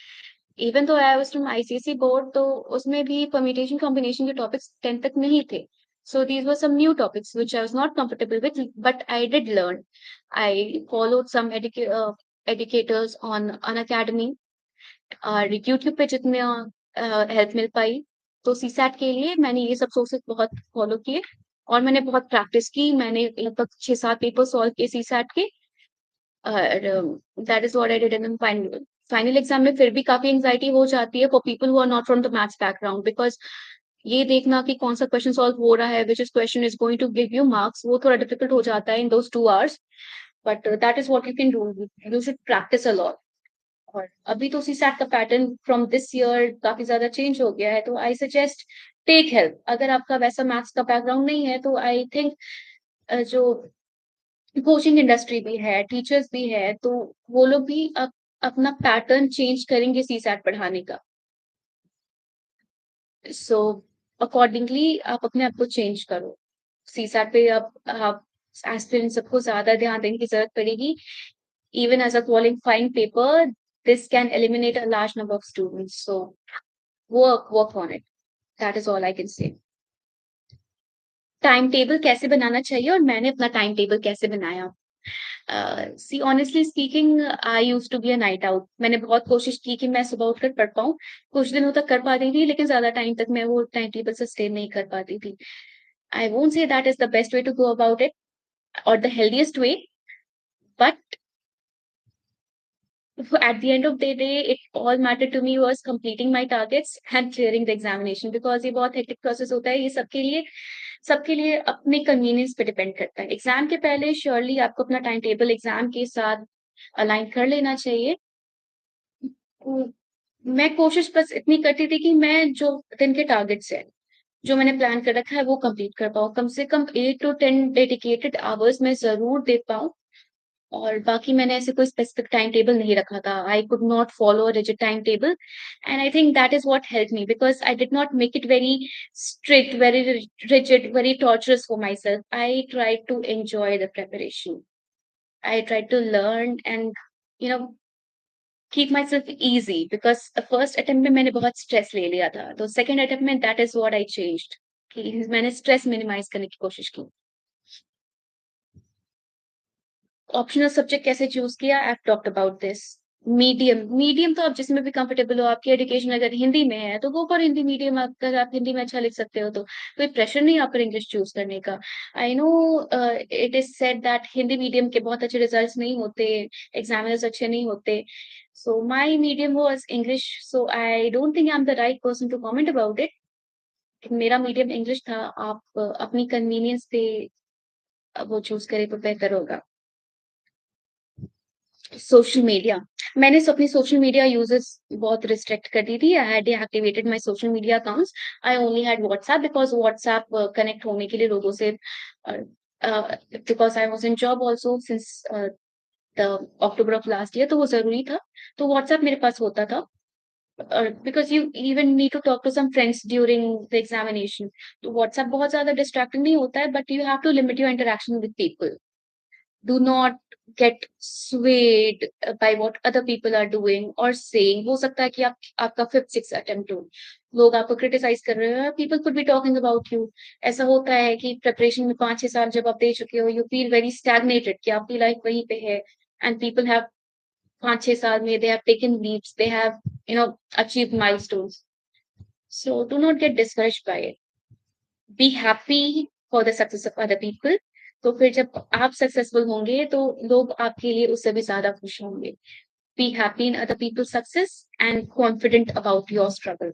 Speaker 1: इवन तो I was from ICSE board, तो उसमें भी परम्यूटेशन कॉम्बिनेशन के टॉपिक्स 10th तक नहीं थे। So these were some new topics which I was not comfortable with, but I did learn. I followed some educators on Unacademy और YouTube पे जितने हेल्प मिल पाई। तो सीसैट के लिए मैंने ये सब सोर्सेस बहुत फॉलो किए और मैंने बहुत प्रैक्टिस की। मैंने लगभग 6-7 पेपर सॉल्व किए सीसैट के, और that is what I did in final exam में। फिर भी काफी एंजाइटी हो जाती है for people who are not from the maths background, because ये देखना कि कौन सा क्वेश्चन सॉल्व हो रहा है, which is question is going to give you marks, वो थोड़ा डिफिकल्ट हो जाता है in those 2 hours, but that is what you can do. You should practice a lot. और अभी तो सीसैट का पैटर्न फ्रॉम दिस ईयर काफी ज्यादा चेंज हो गया है, तो आई सजेस्ट टेक हेल्प। अगर आपका वैसा मैथ्स का बैकग्राउंड नहीं है तो आई थिंक जो कोचिंग इंडस्ट्री भी है, टीचर्स भी है, तो वो लोग भी अपना पैटर्न चेंज करेंगे सीसैट पढ़ाने का। सो अकॉर्डिंगली आप अपने आप को चेंज करो। सीसैट पे अब आप एस्पिरेंट सबको ज्यादा ध्यान देने की जरूरत पड़ेगी। Even as a qualifying paper, this can eliminate a large number of students. So work on it. That is all I can say. Time table कैसे बनाना चाहिए और मैंने अपना टाइम टेबल कैसे बनाया। See honestly speaking, I use to be a night owl. मैंने बहुत कोशिश की कि मैं सुबह उठकर पढ़ पाऊँ, कुछ दिनों तक कर पाती थी, लेकिन ज्यादा टाइम तक मैं वो टाइम टेबल सस्टेन नहीं कर पाती थी। I won't say that is the best way to go about it or the healthiest way, but at the end of the day, it all mattered to me was completing my targets and clearing the examination, because ये बहुत hectic process होता है। ये सबके लिए अपने convenience पे depend करता है। एग्जाम के पहले श्योरली आपको अपना टाइम टेबल एग्जाम के साथ अलाइन कर लेना चाहिए। मैं कोशिश बस इतनी करती थी कि मैं जो दिन के टारगेट्स है, जो मैंने प्लान कर रखा है, वो कंप्लीट कर पाऊँ। कम से कम 8 to 10 डेडिकेटेड आवर्स मैं जरूर दे पाऊँ। और बाकी मैंने ऐसे कोई स्पेसिफिक टाइम टेबल नहीं रखा था। I could not follow a rigid time table, and I think that is what help me, because I did not make it very strict, very rigid, very torturous for myself. I tried to enjoy the preparation. I tried to learn and you know keep myself easy, because the first attempt में मैंने बहुत stress ले लिया था, तो second attempt में that is what I changed, कि मैंने स्ट्रेस मिनिमाइज करने की कोशिश की। ऑप्शनल सब्जेक्ट कैसे चूज किया, आई have talked about this. Medium medium तो आप जिसमें भी कंफर्टेबल हो, आपकी एजुकेशन अगर हिंदी में है तो गो फॉर हिंदी मीडियम, अगर आप हिंदी में अच्छा लिख सकते हो तो कोई प्रेशर नहीं है आप पर इंग्लिश चूज करने का। I know it is said that Hindi medium के बहुत अच्छे रिजल्ट्स नहीं होते, एग्जामिनर्स अच्छे नहीं होते। So my medium was English, so I don't think I am the right person to comment about it. मेरा मीडियम इंग्लिश था, आप अपनी कन्वीनियंस पे वो चूज करें तो बेहतर होगा। सोशल मीडिया, मैंने अपनी सोशल मीडिया यूजेस बहुत रिस्ट्रिक्ट कर दी थी। I had deactivated my social media accounts. I only had WhatsApp because WhatsApp connect होने के लिए लोगों से, because I was in job also since the October of last year, तो वो जरूरी था। तो व्हाट्सएप मेरे पास होता था, because you even need to talk to some friends during the examination. तो व्हाट्सएप बहुत ज्यादा डिस्ट्रैक्टिंग नहीं होता है, but you have to limit your interaction with people. Do not get swayed by what other people are doing or saying। हो सकता है कि आप आपका फिफ्थ सिक्स अटेम्प्ट हो, लोग आपको क्रिटिसाइज कर रहे हो, people could be talking about you. ऐसा होता है कि प्रिपरेशन में 5-6 साल जब आप दे चुके हो, यू फील वेरी स्टैग्नेटेड कि आपकी लाइफ वहीं पे है, एंड पीपल हैव 5-6 साल में they have taken leaps, they have achieve milestones. So do not get discouraged by it, be happy for the success of other people. तो फिर जब आप सक्सेसफुल होंगे तो लोग आपके लिए उससे भी ज्यादा खुश होंगे। Be happy in other people success and confident about your struggle.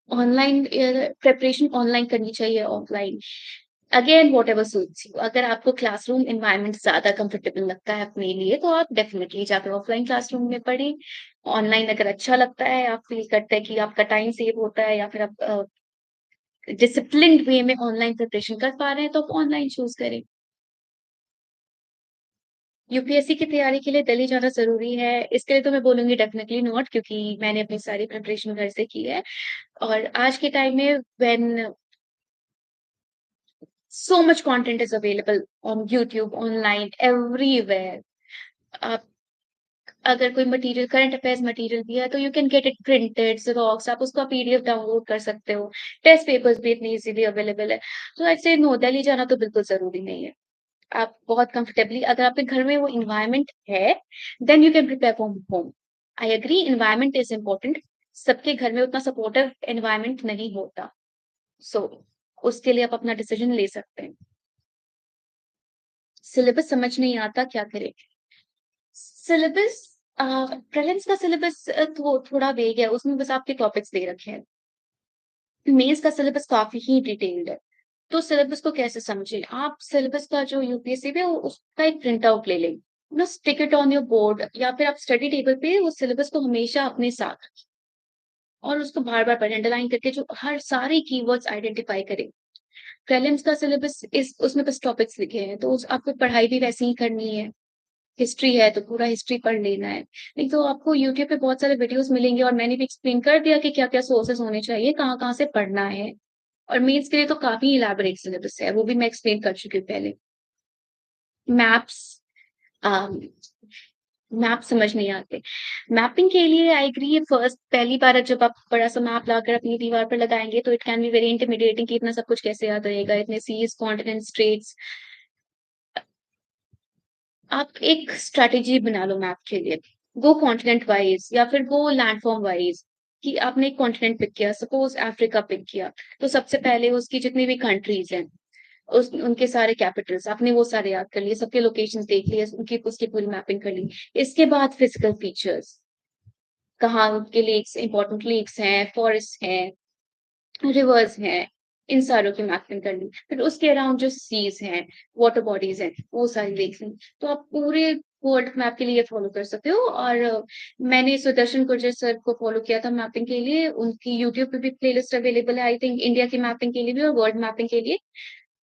Speaker 1: Online preparation online करनी चाहिए, offline again what ever suits you. अगर आपको क्लासरूम एनवायरनमेंट ज्यादा कंफर्टेबल लगता है अपने लिए तो आप डेफिनेटली जाकर ऑफलाइन क्लासरूम में पढ़ें। ऑनलाइन अगर अच्छा लगता है, आप फील करते हैं कि आपका टाइम सेव होता है, या फिर आप डिसिप्लिन्ड वे में ऑनलाइन प्रिपरेशन कर पा रहे हैं, तो आप ऑनलाइन चूज करें। यूपीएससी की तैयारी के लिए दिल्ली जाना जरूरी है, इसके लिए तो मैं बोलूंगी डेफिनेटली नॉट, क्योंकि मैंने अपनी सारी प्रिपरेशन घर से की है। और आज के टाइम में when so much content is available on YouTube, online, everywhere, आप अगर कोई मटेरियल करंट अफेयर्स मटेरियल भी है तो you can get it printed xerox, आप उसका पीडीएफ डाउनलोड कर सकते हो। टेस्ट पेपर्स भी इतनी इजीली अवेलेबल है। तो आई से नो, दिल्ली जाना तो बिल्कुल जरूरी नहीं है। आप बहुत कंफर्टेबली, अगर आपके घर में वो इन्वायरमेंट है, then you can prepare from home. I agree, environment is important. सबके घर में उतना सपोर्टिव एनवायरमेंट नहीं होता, सो उसके लिए आप अपना डिसीजन ले सकते हैं। सिलेबस समझ नहीं आता, क्या करें? सिलेबस, प्रीलिम्स का सिलेबस थोड़ा वेग है, उसमें बस आपके टॉपिक्स दे रखे हैं। मेंस का सिलेबस काफी ही डिटेल्ड है। तो सिलेबस को कैसे समझें आप? सिलेबस का जो यूपीएससी पे उसका एक प्रिंट आउट ले लें, ना stick it on your board, या फिर आप स्टडी टेबल पे उस सिलेबस को हमेशा अपने साथ रखें और उसको बार बार पर अंडरलाइन करके जो हर सारे कीवर्ड्स आइडेंटिफाई करें। प्रीलिम्स का सिलेबस इस उसमें बस टॉपिक्स लिखे हैं, तो आपको पढ़ाई भी वैसे ही करनी है। हिस्ट्री है तो पूरा हिस्ट्री पढ़ लेना है, नहीं तो आपको यूट्यूब पे बहुत सारे वीडियोस मिलेंगे, और मैंने भी एक्सप्लेन कर दिया कि क्या क्या सोर्सेज होने चाहिए, कहाँ कहाँ से पढ़ना है। और मेंस के लिए तो काफी इलेबोरेट सिलेबस है, वो भी मैं एक्सप्लेन कर चुकी हूँ पहले। मैप्स, मैप समझ नहीं आते, मैपिंग के लिए आई एग्री, फर्स्ट पहली बार जब आप बड़ा सा मैप लाकर अपनी दीवार पर लगाएंगे तो it can be very intimidating कि इतना सब कुछ कैसे याद रहेगा, इतने सीज, कॉन्टिनेंट, स्ट्रेट्स। आप एक स्ट्रेटेजी बना लो मैप के लिए, गो कॉन्टिनेंट वाइज या फिर गो लैंडफॉर्म वाइज। कि आपने एक कॉन्टिनेंट पिक किया, सपोज अफ्रीका पिक किया, तो सबसे पहले उसकी जितनी भी कंट्रीज हैं, उस उनके सारे कैपिटल्स आपने वो सारे याद कर लिए, सबके लोकेशंस देख लिए, उनकी उसकी पूरी मैपिंग कर ली। इसके बाद फिजिकल फीचर्स, कहाँ उनके लेक्स, इंपॉर्टेंट लेक्स हैं, फॉरेस्ट हैं, रिवर्स हैं, इन सारों की मैपिंग कर ली। फिर उसके अराउंड जो सीज हैं, वाटर बॉडीज हैं, वो सारी देख ली। तो आप पूरे वर्ल्ड मैप के लिए फॉलो कर सकते हो। और मैंने सुदर्शन गुर्जर सर को फॉलो किया था मैपिंग के लिए, उनकी यूट्यूब पे भी प्लेलिस्ट अवेलेबल है आई थिंक, इंडिया की मैपिंग के लिए भी और वर्ल्ड मैपिंग के लिए।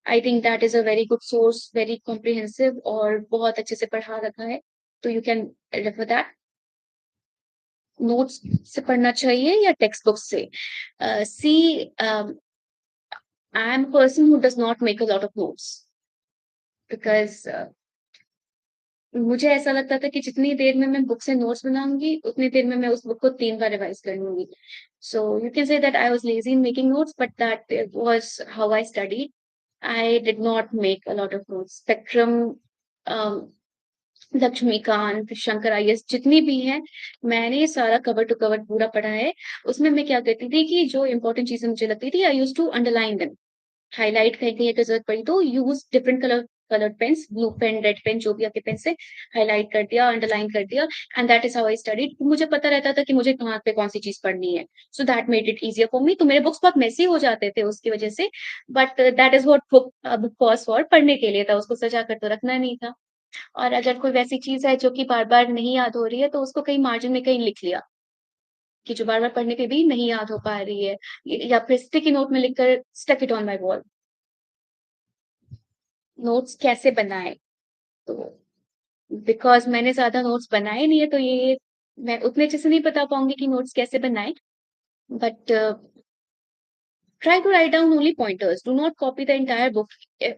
Speaker 1: आई think that is a very good source, very comprehensive, और बहुत अच्छे से पढ़ा रखा है, तो you can refer that. Notes से पढ़ना चाहिए या टेक्स्ट बुक से? सी, I am a person who does not make a lot of notes because मुझे ऐसा लगता था कि जितनी देर में मैं बुक से नोट्स बनाऊंगी उतनी देर में मैं उस बुक को 3 बार रिवाइज कर लूंगी। सो you can say that I was lazy in making notes, but that was how I studied. I did not make a lot of notes. Spectrum, um, Laxmikanth, Shankar IAS जितनी भी हैं, मैंने सारा कवर टू कवर पूरा पढ़ा है। उसमें मैं क्या करती थी कि जो इम्पोर्टेंट चीज़ें मुझे लगती थी, I used to underline them. Highlight कहीं-कहीं अगर ज़रूरत पड़ी तो use different coloured pens, blue pen, red pen जो भी आपके पेन से हाइलाइट कर दिया, अंडरलाइन कर दिया and that is how I studied. मुझे पता रहता था कि मुझे कहाँ पे कौन-सी चीज़ पढ़नी है। So that made it easier for me. तो मेरे बुक्स बहुत मेसी हो जाते थे उसकी वजह से, but that is what book was for, पढ़ने के लिए था, उसको सजा कर तो रखना नहीं था। और अगर कोई वैसी चीज़ है जो कि बार-बार नहीं याद हो रही है, तो उसको कहीं मार्जिन में कहीं लिख लिया, कि जो बार-बार पढ़ने पे भी नहीं याद हो पा रही है। या फिर स्टिकी नोट में लिखकर stuck it on my wall. Notes कैसे बनाएँ? तो बिकॉज़ मैंने ज़्यादा नोट्स बनाए नहीं है, तो ये मैं उतने अच्छे से नहीं बता पाऊँगी कि नोट्स कैसे बनाएँ। But try to write down only pointers, do not copy the entire book.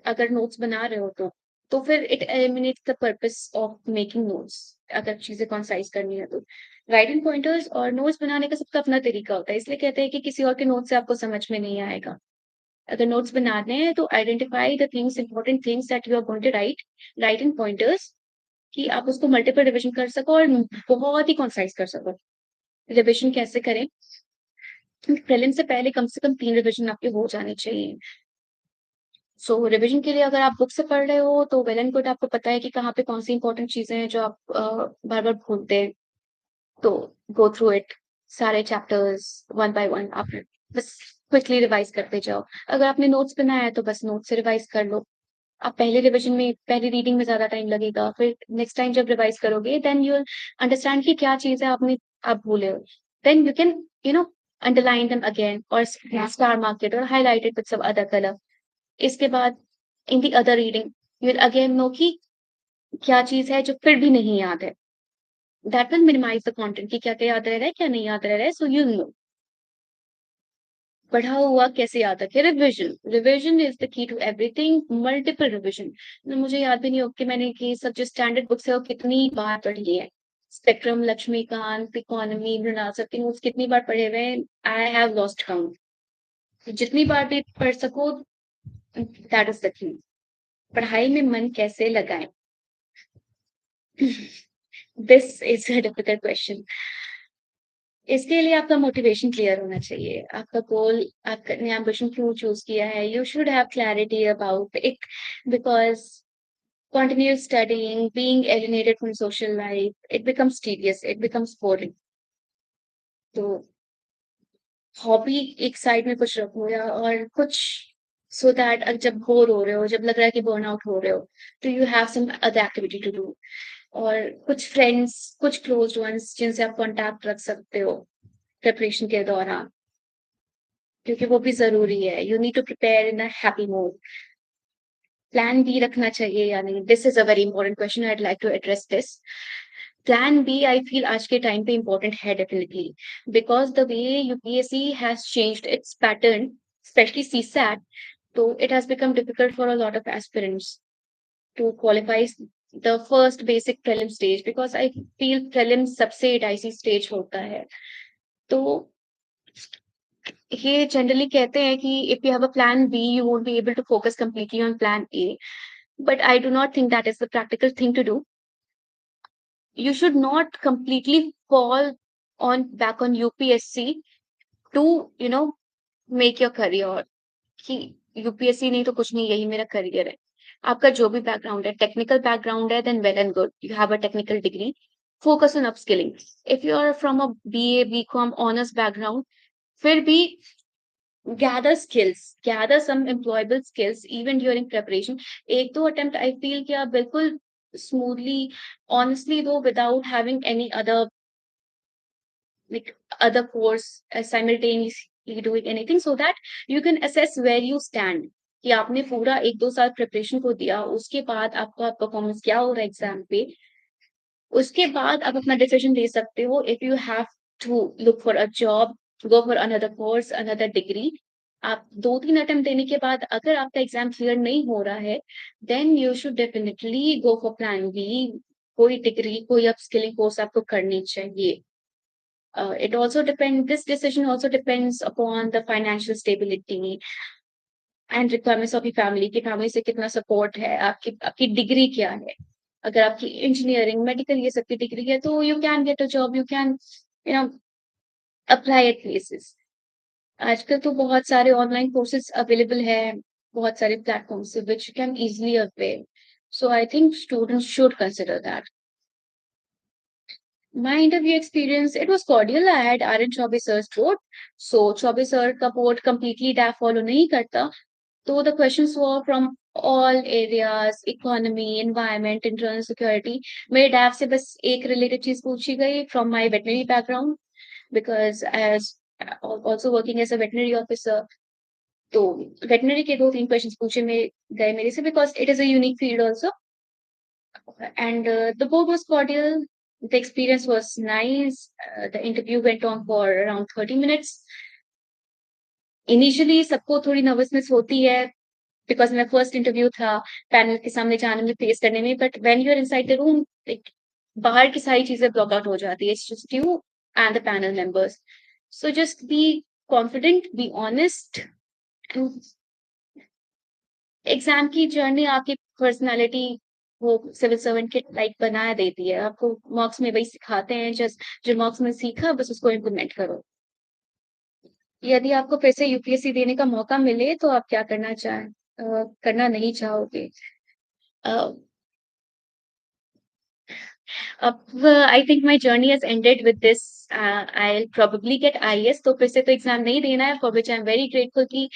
Speaker 1: अगर नोट्स बना रहे हो तो फिर it eliminates the purpose of making notes. अगर चीज़ें कंसाइज़ करनी है तो। राइटिंग पॉइंटर्स और नोट्स बनाने का सबका अपना तरीका होता है, इसलिए कहते हैं कि किसी और के नोट्स से आपको समझ में नहीं आएगा। अगर नोट्स बनाने हैं तो identify the things, important things that you are going to write, write in pointers, कि आप उसको मल्टीपल रिवीजन कर सको और बहुत ही कंसाइज़ कर सको। रिवीजन कैसे करें? प्रीलिम से पहले कम से कम 3 रिवीजन आपके हो जाने चाहिए। सो रिवीजन के लिए अगर आप बुक से पढ़ रहे हो तो वेल एंड गुड, आपको पता है कि कहाँ पे कौन-सी इंपॉर्टेंट चीज़ें हैं जो आप बार-बार भूलते हैं। तो गो थ्रू इट, सारे चैप्टर्स वन बाय वन आप बस क्विकली रिवाइज़ करते जाओ। अगर आपने नोट्स बनाया है तो बस नोट्स से रिवाइज़ कर लो। आप पहले रिवीजन में, पहली रीडिंग में ज़्यादा टाइम लगेगा, फिर नेक्स्ट टाइम जब रिवाइज़ करोगे देन यू विल अंडरस्टैंड कि क्या चीज़ है आप भूले हो। Then you can underline them again और स्टार मार्क इट और highlight it with some other colour. इसके बाद in the other reading you will again know कि क्या चीज़ है जो फिर भी नहीं याद है। That will minimise the content कि क्या-क्या याद रह रहा है, क्या नहीं याद रह रहा है, सो यू नो। पढ़ा हुआ कैसे याद रखें? Revision, revision is the key to everything, multiple revision. मुझे याद भी नहीं हो कि मैंने ये सब जो स्टैंडर्ड बुक्स है वो कितनी बार पढ़ी है। Spectrum, Laxmikanth, economy, Mrunal sir के नोट्स कितनी बार पढ़े हुए हैं, आई हैव लॉस्ट काउंट। जितनी बार भी पढ़ सको, दैट इज़ द की। पढ़ाई में मन कैसे लगाएँ? This is a difficult question. इसके लिए आपका मोटिवेशन क्लियर होना चाहिए। आपका गोल, आपने एम्बिशन क्यों चूज़ किया है? You should have clarity about it, because continuous studying, being alienated from social life, it becomes tedious, it becomes boring. तो हॉबी एक साइड में कुछ रखो या और कुछ, सो दैट जब बोर हो रहे हो, जब लग रहा है कि बर्नआउट हो रहे हो, तो you have some other activity to do. और कुछ फ्रेंड्स, कुछ क्लोज्ड वंस जिनसे आप कॉन्टैक्ट रख सकते हो प्रिपरेशन के दौरान, क्योंकि वो भी ज़रूरी है। You need to prepare in a happy mood. Plan B रखना चाहिए या नहीं? This is a very important question, I would like to address this. Plan B I feel आज के टाइम पे इम्पोर्टेंट है definitely, because the way UPSC has changed its pattern, specially CSAT, तो it has become difficult for a lot of aspirants to qualify the first basic prelim stage, because I feel prelim सबसे dicey stage होता है। तो ये generally कहते हैं कि if you have a plan B you won't be able to focus completely on plan A, but I do not think that is the practical thing to do. You should not completely fall on back on UPSC to, make your career, कि UPSC नहीं तो कुछ नहीं, यही मेरा career है। आपका जो भी बैकग्राउंड है, टेक्निकल बैकग्राउंड है, then well and good, you have a technical degree, focus on upskilling. If you are from a BA, BCom honours background, फिर भी gather some employable skills even during preparation. 1-2 attempt I feel कि आप बिल्कुल smoothly, honestly दो, without having any other like other course simultaneously doing anything, so that you can assess where you stand, कि आपने पूरा 1-2 साल प्रिपरेशन को दिया, उसके बाद आपका परफॉर्मेंस क्या हो रहा है एग्जाम पे, उसके बाद आप अपना डिसीजन ले सकते हो। If you have to look for a job, go for another course, another degree. आप 2-3 अटेम्प्ट देने के बाद अगर आपका एग्जाम क्लियर नहीं हो रहा है, then you should definitely go for plan B. कोई डिग्री, कोई अपस्किलिंग कोर्स आपको करनी चाहिए। It also depends, this decision also depends upon the financial stability and requirements of your family, कि फैमिली से कितना सपोर्ट है, आपकी आपकी डिग्री क्या है। अगर आपकी इंजीनियरिंग, मेडिकल ये सब की डिग्री है तो you can get a job, you can you know apply eight places. आजकल तो बहुत सारे ऑनलाइन कोर्सेज अवेलेबल है, बहुत सारे platforms which you can easily avail. So I think students should consider that. My interview experience, it was cordial. I had Aaron Chaubey sir's board. So Chaubey sir का board completely DAF follow नहीं करता. So the questions were from all areas, economy, environment, internal security. मेरे DAF से बस एक related चीज पूछी गई from my veterinary background, because as also working as a veterinary officer, तो veterinary के 2-3 questions पूछे गए मेरे से, because it is a unique field also. And the board was cordial. The experience was nice. The interview went on for around 30 minutes. Initially, सबको थोड़ी nervousness होती है, because मेरा first interview था, panel के सामने जाने में, face करने में. But when you're inside the room, like, बाहर की सारी चीजें block out हो जाती है. It's just you and the panel members. So just be confident, be honest. And exam की जर्नी आपकी पर्सनालिटी वो सिविल सर्वेंट के लाइक बना देती है। आपको मॉक्स में वही सिखाते हैं, जस्ट जो मॉक्स में सीखा बस उसको इम्प्लीमेंट करो। यदि आपको फिर से यूपीएससी देने का मौका मिले तो आप क्या करना नहीं चाहोगे? अ, अब I think my journey has ended with this. I will probably get IAS, तो फिर से तो एग्जाम नहीं देना है, for which I am very grateful कि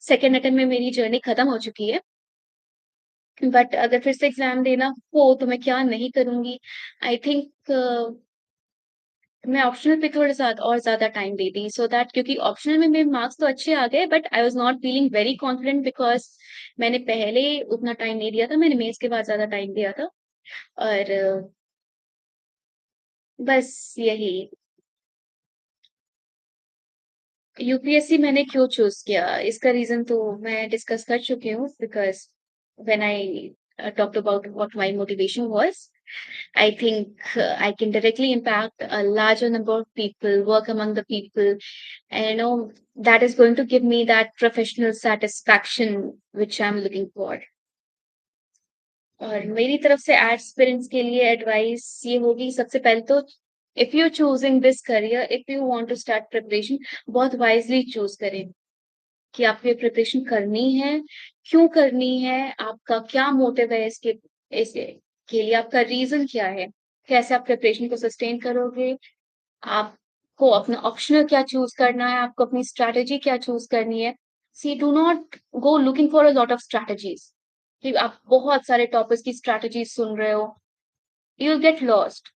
Speaker 1: सेकंड अटेम्प्ट में मेरी जर्नी खत्म हो चुकी है। बट अगर फिर से एग्जाम देना हो तो मैं क्या नहीं करूंगी? आई थिंक मैं ऑप्शनल पे थोड़ा ज्यादा टाइम देती, सो दैट, क्योंकि ऑप्शनल में मेरे मार्क्स तो अच्छे आ गए, but I was not feeling very confident, because मैंने पहले उतना टाइम नहीं दिया था, मैंने मेंस के बाद ज्यादा टाइम दिया था। और बस यही। यूपीएससी मैंने क्यों चूज किया इसका रीजन तो मैं डिस्कस कर चुकी हूँ, because when I talked about what my motivation was, I think I can directly impact a larger number of people, work among the people, and that is going to give me that professional satisfaction which I'm looking for. और मेरी तरफ से aspirants के लिए advice ये होगी, सबसे पहले तो if you choosing this career, if you want to start preparation, बहुत वाइजली चूज करें कि आपको ये प्रिपरेशन करनी है, क्यों करनी है, आपका क्या मोटिव है इसके के लिए, आपका रीजन क्या है, कैसे आप प्रिपरेशन को सस्टेन करोगे, आपको अपना ऑप्शनल क्या चूज करना है, आपको अपनी स्ट्रैटेजी क्या चूज करनी है। See do not go looking for a lot of strategies, कि आप बहुत सारे टॉपिक्स की स्ट्रैटेजीज सुन रहे हो, you get lost.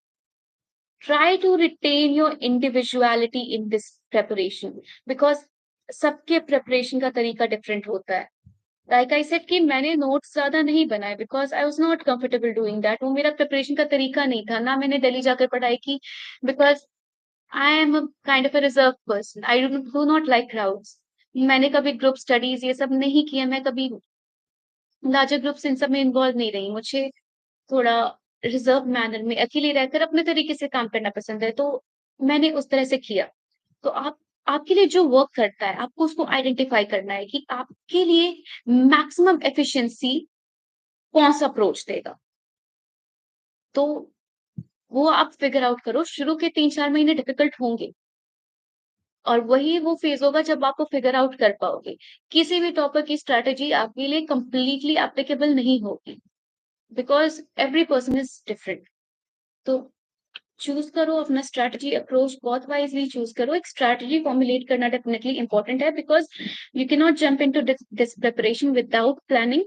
Speaker 1: Try to retain your individuality in this preparation, because सबके प्रेपरेशन का तरीका डिफरेंट होता है। लाइक आई सेड कि मैंने नोट्स ज्यादा नहीं बनाए, because I was not comfortable doing that. वो मेरा प्रिपरेशन का तरीका नहीं था, ना मैंने दिल्ली जाकर पढ़ाई की, because I am a kind of a reserve person, I do not like crowds. मैंने कभी ग्रुप स्टडीज ये सब नहीं किया, मैं कभी लार्जर ग्रुप्स इन सब में इन्वॉल्व नहीं रही। मुझे थोड़ा रिजर्व मैनर में अकेले रहकर अपने तरीके से काम करना पसंद है, तो मैंने उस तरह से किया। तो आपके लिए जो वर्क करता है, आपको उसको आइडेंटिफाई करना है कि आपके लिए मैक्सिमम एफिशिएंसी कौन सा अप्रोच देगा। तो वो आप फिगर आउट करो। शुरू के 3-4 महीने डिफिकल्ट होंगे, और वही वो फेज होगा जब आपको फिगर आउट कर पाओगे। किसी भी टॉपिक की स्ट्रैटेजी आपके लिए कंप्लीटली एप्लीकेबल नहीं होगी, because every person is different. तो चूज करो अपना स्ट्रैटेजी अप्रोच, बहुत वाइजली चूज करो। एक स्ट्रैटेजी फॉर्मुलेट करना डेफिनेटली इंपॉर्टेंट है, because you can not jump into this preparation without planning.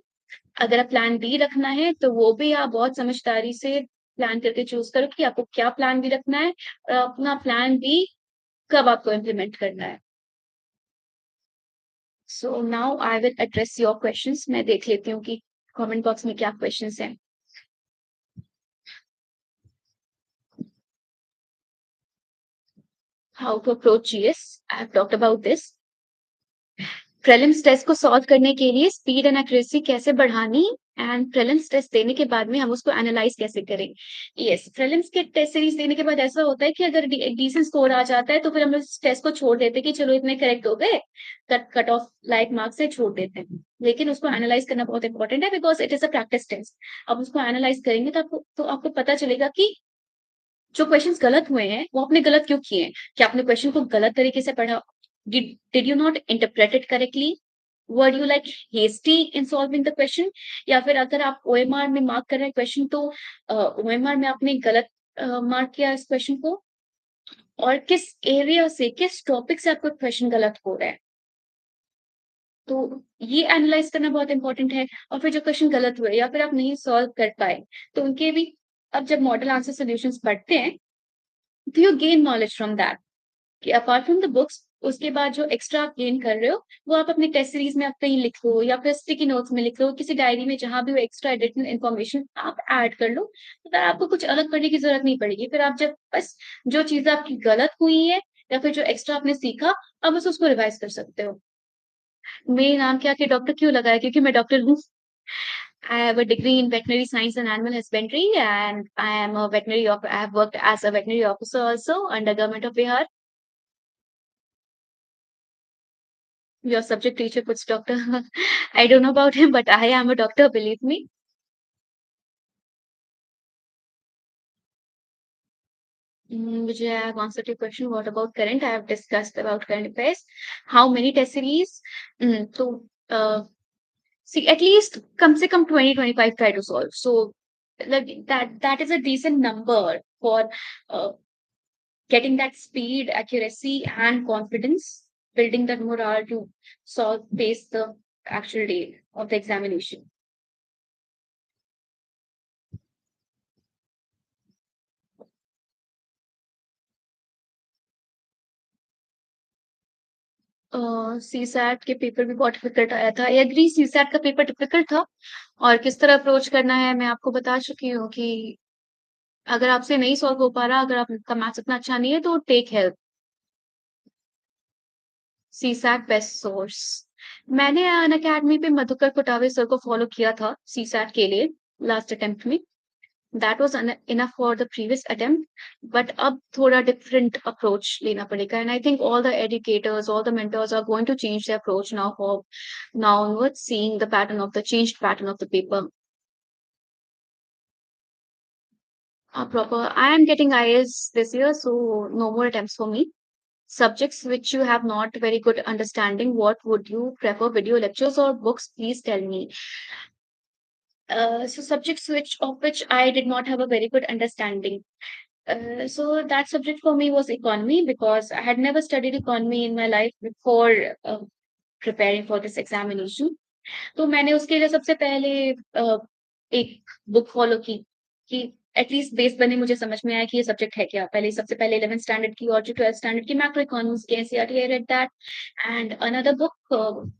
Speaker 1: अगर आप प्लान बी रखना है तो वो भी आप बहुत समझदारी से प्लान करके चूज करो कि आपको क्या प्लान बी रखना है, और अपना प्लान बी कब आपको इम्प्लीमेंट करना है। So now I will address your questions. मैं देख लेती हूँ कि कमेंट बॉक्स में क्या क्वेश्चंस हैं। How to approach GS, I have talked about this. Prelims test को सॉल्व करने के लिए स्पीड एंड एक्यूरेसी कैसे बढ़ानी, एंड प्रीलिम्स टेस्ट देने के बाद में हम उसको एनालाइज कैसे करें। यस, प्रीलिम्स के टेस्ट सीरीज देने के बाद ऐसा होता है कि अगर डिसेंट स्कोर आ जाता है तो फिर हम उस टेस्ट को छोड़ देते हैं कि चलो इतने करेक्ट हो गए, cut cut off like marks से छोड़ देते हैं। लेकिन उसको एनालाइज करना बहुत इंपॉर्टेंट है, because it is a practice test. अब उसको एनालाइज करेंगे तो आपको पता चलेगा कि जो क्वेश्चंस गलत हुए हैं वो आपने गलत क्यों किए हैं। क्या आपने क्वेश्चन को गलत तरीके से पढ़ा? Did you not interpret it correctly? Were you like hasty in solving the question? या फिर अगर आप ओएमआर में मार्क कर रहे हैं क्वेश्चन, तो ओएमआर में आपने गलत मार्क किया इस क्वेश्चन को, और किस एरिया से, किस टॉपिक से आपका क्वेश्चन गलत हो रहा है। तो ये एनालाइज करना बहुत इंपॉर्टेंट है। और फिर जो क्वेश्चन गलत हुए या फिर आप नहीं सॉल्व कर पाए, तो उनके भी, अब जब मॉडल आंसर सॉल्यूशंस पढ़ते हैं तो you gain knowledge from that, कि अपार्ट फ्रॉम द बुक्स उसके बाद जो एक्स्ट्रा आप गेन कर रहे हो वो आप अपनी टेस्ट सीरीज में आप कहीं लिख लो, या फिर स्टिकी नोट्स में लिख लो, किसी डायरी में, जहां भी वो एक्स्ट्रा एडिशनल इन्फॉर्मेशन आप ऐड कर लो, तो फिर आपको कुछ अलग पढ़ने की जरूरत नहीं पड़ेगी। फिर आप जब बस जो चीजें आपकी गलत हुई है या फिर जो एक्स्ट्रा आपने सीखा, अब बस उसको रिवाइज कर सकते हो। मेरे नाम क्या के डॉक्टर क्यों लगाया? क्योंकि मैं डॉक्टर हूँ। I have a degree in veterinary science and animal husbandry, and I am a veterinary. I have worked as a veterinary officer also under Government of Bihar. Your subject teacher puts doctor. I don't know about him, but I am a doctor, believe me. Vijay, I have answered your question. What about current? I have discussed about current affairs. How many test series? So, see, at least come se come 20-25 try to solve. So, like that is a decent number for getting that speed, accuracy, and confidence, building that morale to solve, face the actual day of the examination. CSAT के paper भी बहुत difficult आया था। I agree, CSAT का paper difficult था। और किस तरह अप्रोच करना है मैं आपको बता चुकी हूँ कि अगर आपसे नहीं सॉल्व हो पा रहा, अगर आपका मैथ्स इतना अच्छा नहीं है, तो take help. CSAT best source. मैंने अन अकेडमी पे मधुकर कोटावे सर को फॉलो किया था सीसैट के लिए, लास्ट अटेम्प्ट में। That was enough for the previous attempt, but अब थोड़ा different approach लेना पड़ेगा, and I think all the educators, all the mentors are going to change their approach now for now onwards, seeing the pattern of the changed pattern of the paper. Proper. I am getting IAS this year, so no more attempts for me. Subjects which you have not very good understanding, what would you prefer, video lectures or books? Please tell me. So subjects which I did not have a very good understanding. So that subject for me was economy, because I had never studied economy in my life before preparing for this examination. तो मैंने उसके लिए सबसे पहले एक book follow की, कि at least base बने, मुझे समझ में आया कि ये सब्जेक्ट है क्या। पहले सबसे पहले 11th स्टैंडर्ड की और जो 12th स्टैंडर्ड की मैक्रो इकोनॉमिक्स की NCERT, I read that. And another book,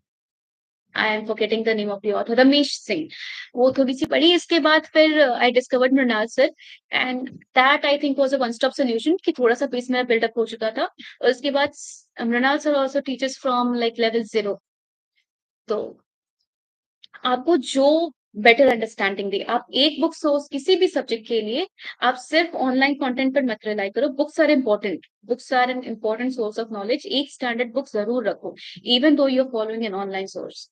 Speaker 1: I am forgetting the name of the author, Ramesh Singh, वो थोड़ी सी पढ़ी। इसके बाद फिर I discovered Mrunal sir, and that I think was a one stop solution, कि थोड़ा सा बेस मेरा बिल्डअप हो चुका था। और उसके बाद Mrunal sir also teachers from like level 0। तो आपको जो बेटर अंडरस्टैंडिंग दे, आप एक बुक सोर्स किसी भी सब्जेक्ट के लिए, आप सिर्फ ऑनलाइन कंटेंट पर मत रिलाई करो। Books are important, books are an important source of knowledge. एक स्टैंडर्ड बुक जरूर रखो, even though you are following an online source.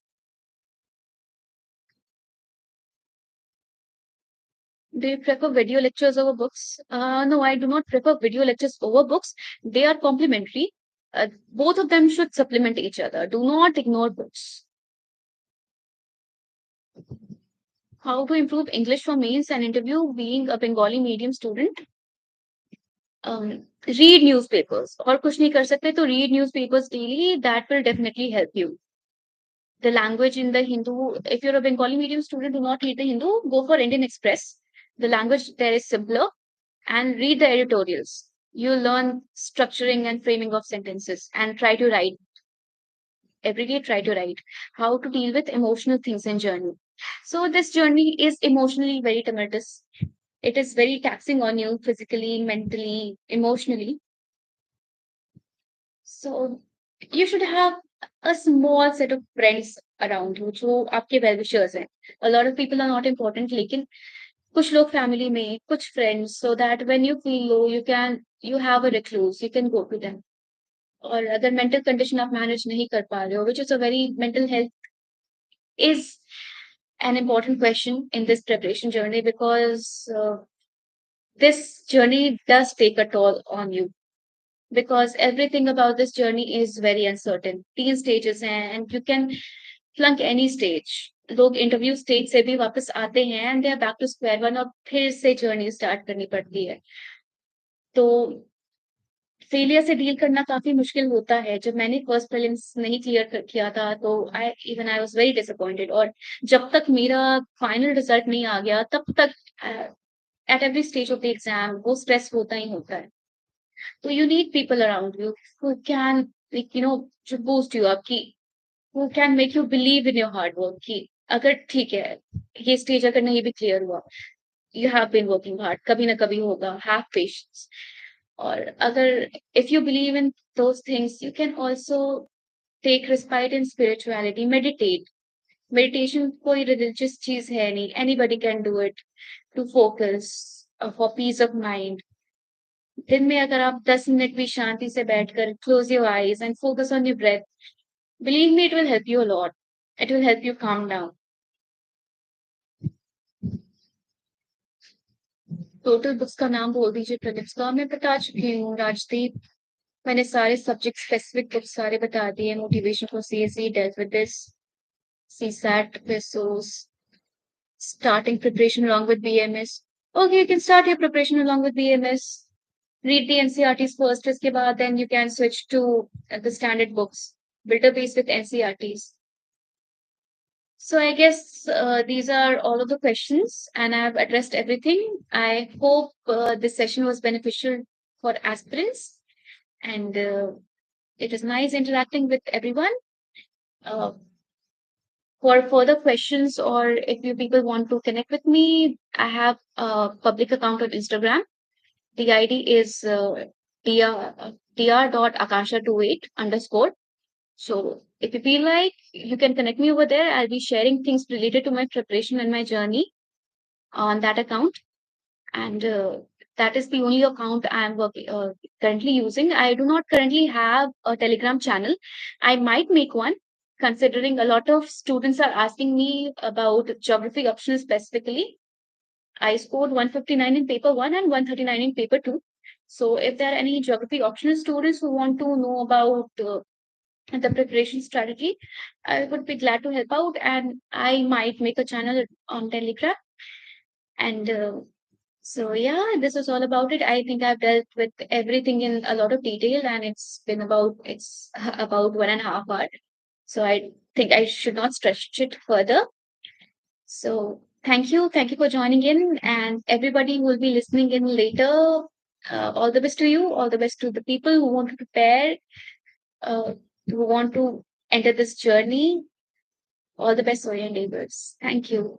Speaker 1: Do you prefer video lectures over books? No, I do not prefer video lectures over books. They are complementary. Both of them should supplement each other. Do not ignore books. How to improve English for mains and interview, being a Bengali medium student? Read newspapers. और कुछ नहीं कर सकते तो read newspapers daily. That will definitely help you. The language in the Hindu, if you're a Bengali medium student, do not read the Hindu. Go for Indian Express. The language there is simpler, and read the editorials. You learn structuring and framing of sentences, and try to write every day. Try to write how to deal with emotional things in journey. So this journey is emotionally very tumultuous. It is very taxing on you physically, mentally, emotionally. So you should have a small set of friends around you जो आपके well wishers हैं. A lot of people are not important, लेकिन कुछ लोग family में, कुछ friends, so that when you feel low, you have a recluse, you can go to them. और अगर mental condition आप manage नहीं कर पा रहे हो, which is a very mental health is an important question in this preparation journey because this journey does take a toll on you because everything about this journey is very uncertain. तीन stages हैं and you can flunk any stage. लोग interview stage से भी वापस आते हैं and they are back to square one और फिर से जर्नी स्टार्ट करनी पड़ती है. तो फेलियर से डील करना काफी मुश्किल होता है. जब मैंने फर्स्ट प्रीलिम्स नहीं किया था तो आई वाज वेरी डिसअपॉइंटेड और जब तक मेरा फाइनल रिजल्ट नहीं आ गया तब तक at every stage of the exam वो स्ट्रेस होता ही होता है. तो you need people around you who can जो बूस्ट यू आपकी, who can make you believe in your hard work कि अगर ठीक है ये स्टेज अगर नहीं भी क्लियर हुआ, you have been working hard, कभी ना कभी होगा, have patience. और अगर if you believe in those things, you can also take respite in spirituality, meditate. Meditation कोई religious चीज है नहीं, anybody can do it to focus for peace of mind. दिन में अगर आप 10 मिनट भी शांति से बैठकर close your eyes and focus on your breath, believe me, it will help you a lot. It will help you calm down. Total books का नाम बोल दीजिए प्रीलिम्स का. मैं बता चुकी हूँ राजदीप. मैंने सारे सब्जेक्ट स्पेसिफिक बुक्स सारे बता दिए. Motivation for CSE, dealt with this, CSAT, PSOs, starting preparation along with BMS. Okay, you can start your preparation along with BMS. Read the NCRTs first, इसके बाद then you can switch to the standard books. Build a base with NCRTs. So I guess these are all of the questions and I've addressed everything. I hope this session was beneficial for aspirants and it was nice interacting with everyone. Uh, for further questions or if you people want to connect with me, I have a public account on Instagram. The ID is dr.akasha28 underscore. So if you feel like you can connect me over there, I'll be sharing things related to my preparation and my journey on that account. And that is the only account I'm currently using. I do not currently have a Telegram channel. I might make one, considering a lot of students are asking me about geography optional specifically. I scored 159 in paper 1 and 139 in paper 2. So if there are any geography optional students who want to know about the preparation strategy, I would be glad to help out and I might make a channel on Telegram. And so yeah, this was all about it. I think I've dealt with everything in a lot of detail and it's about 1.5 hours. So I think I should not stretch it further. So thank you for joining in and everybody who will be listening in later. All the best to you, all the best to the people who want to prepare, who want to enter this journey. All the best for your endeavors. Thank you.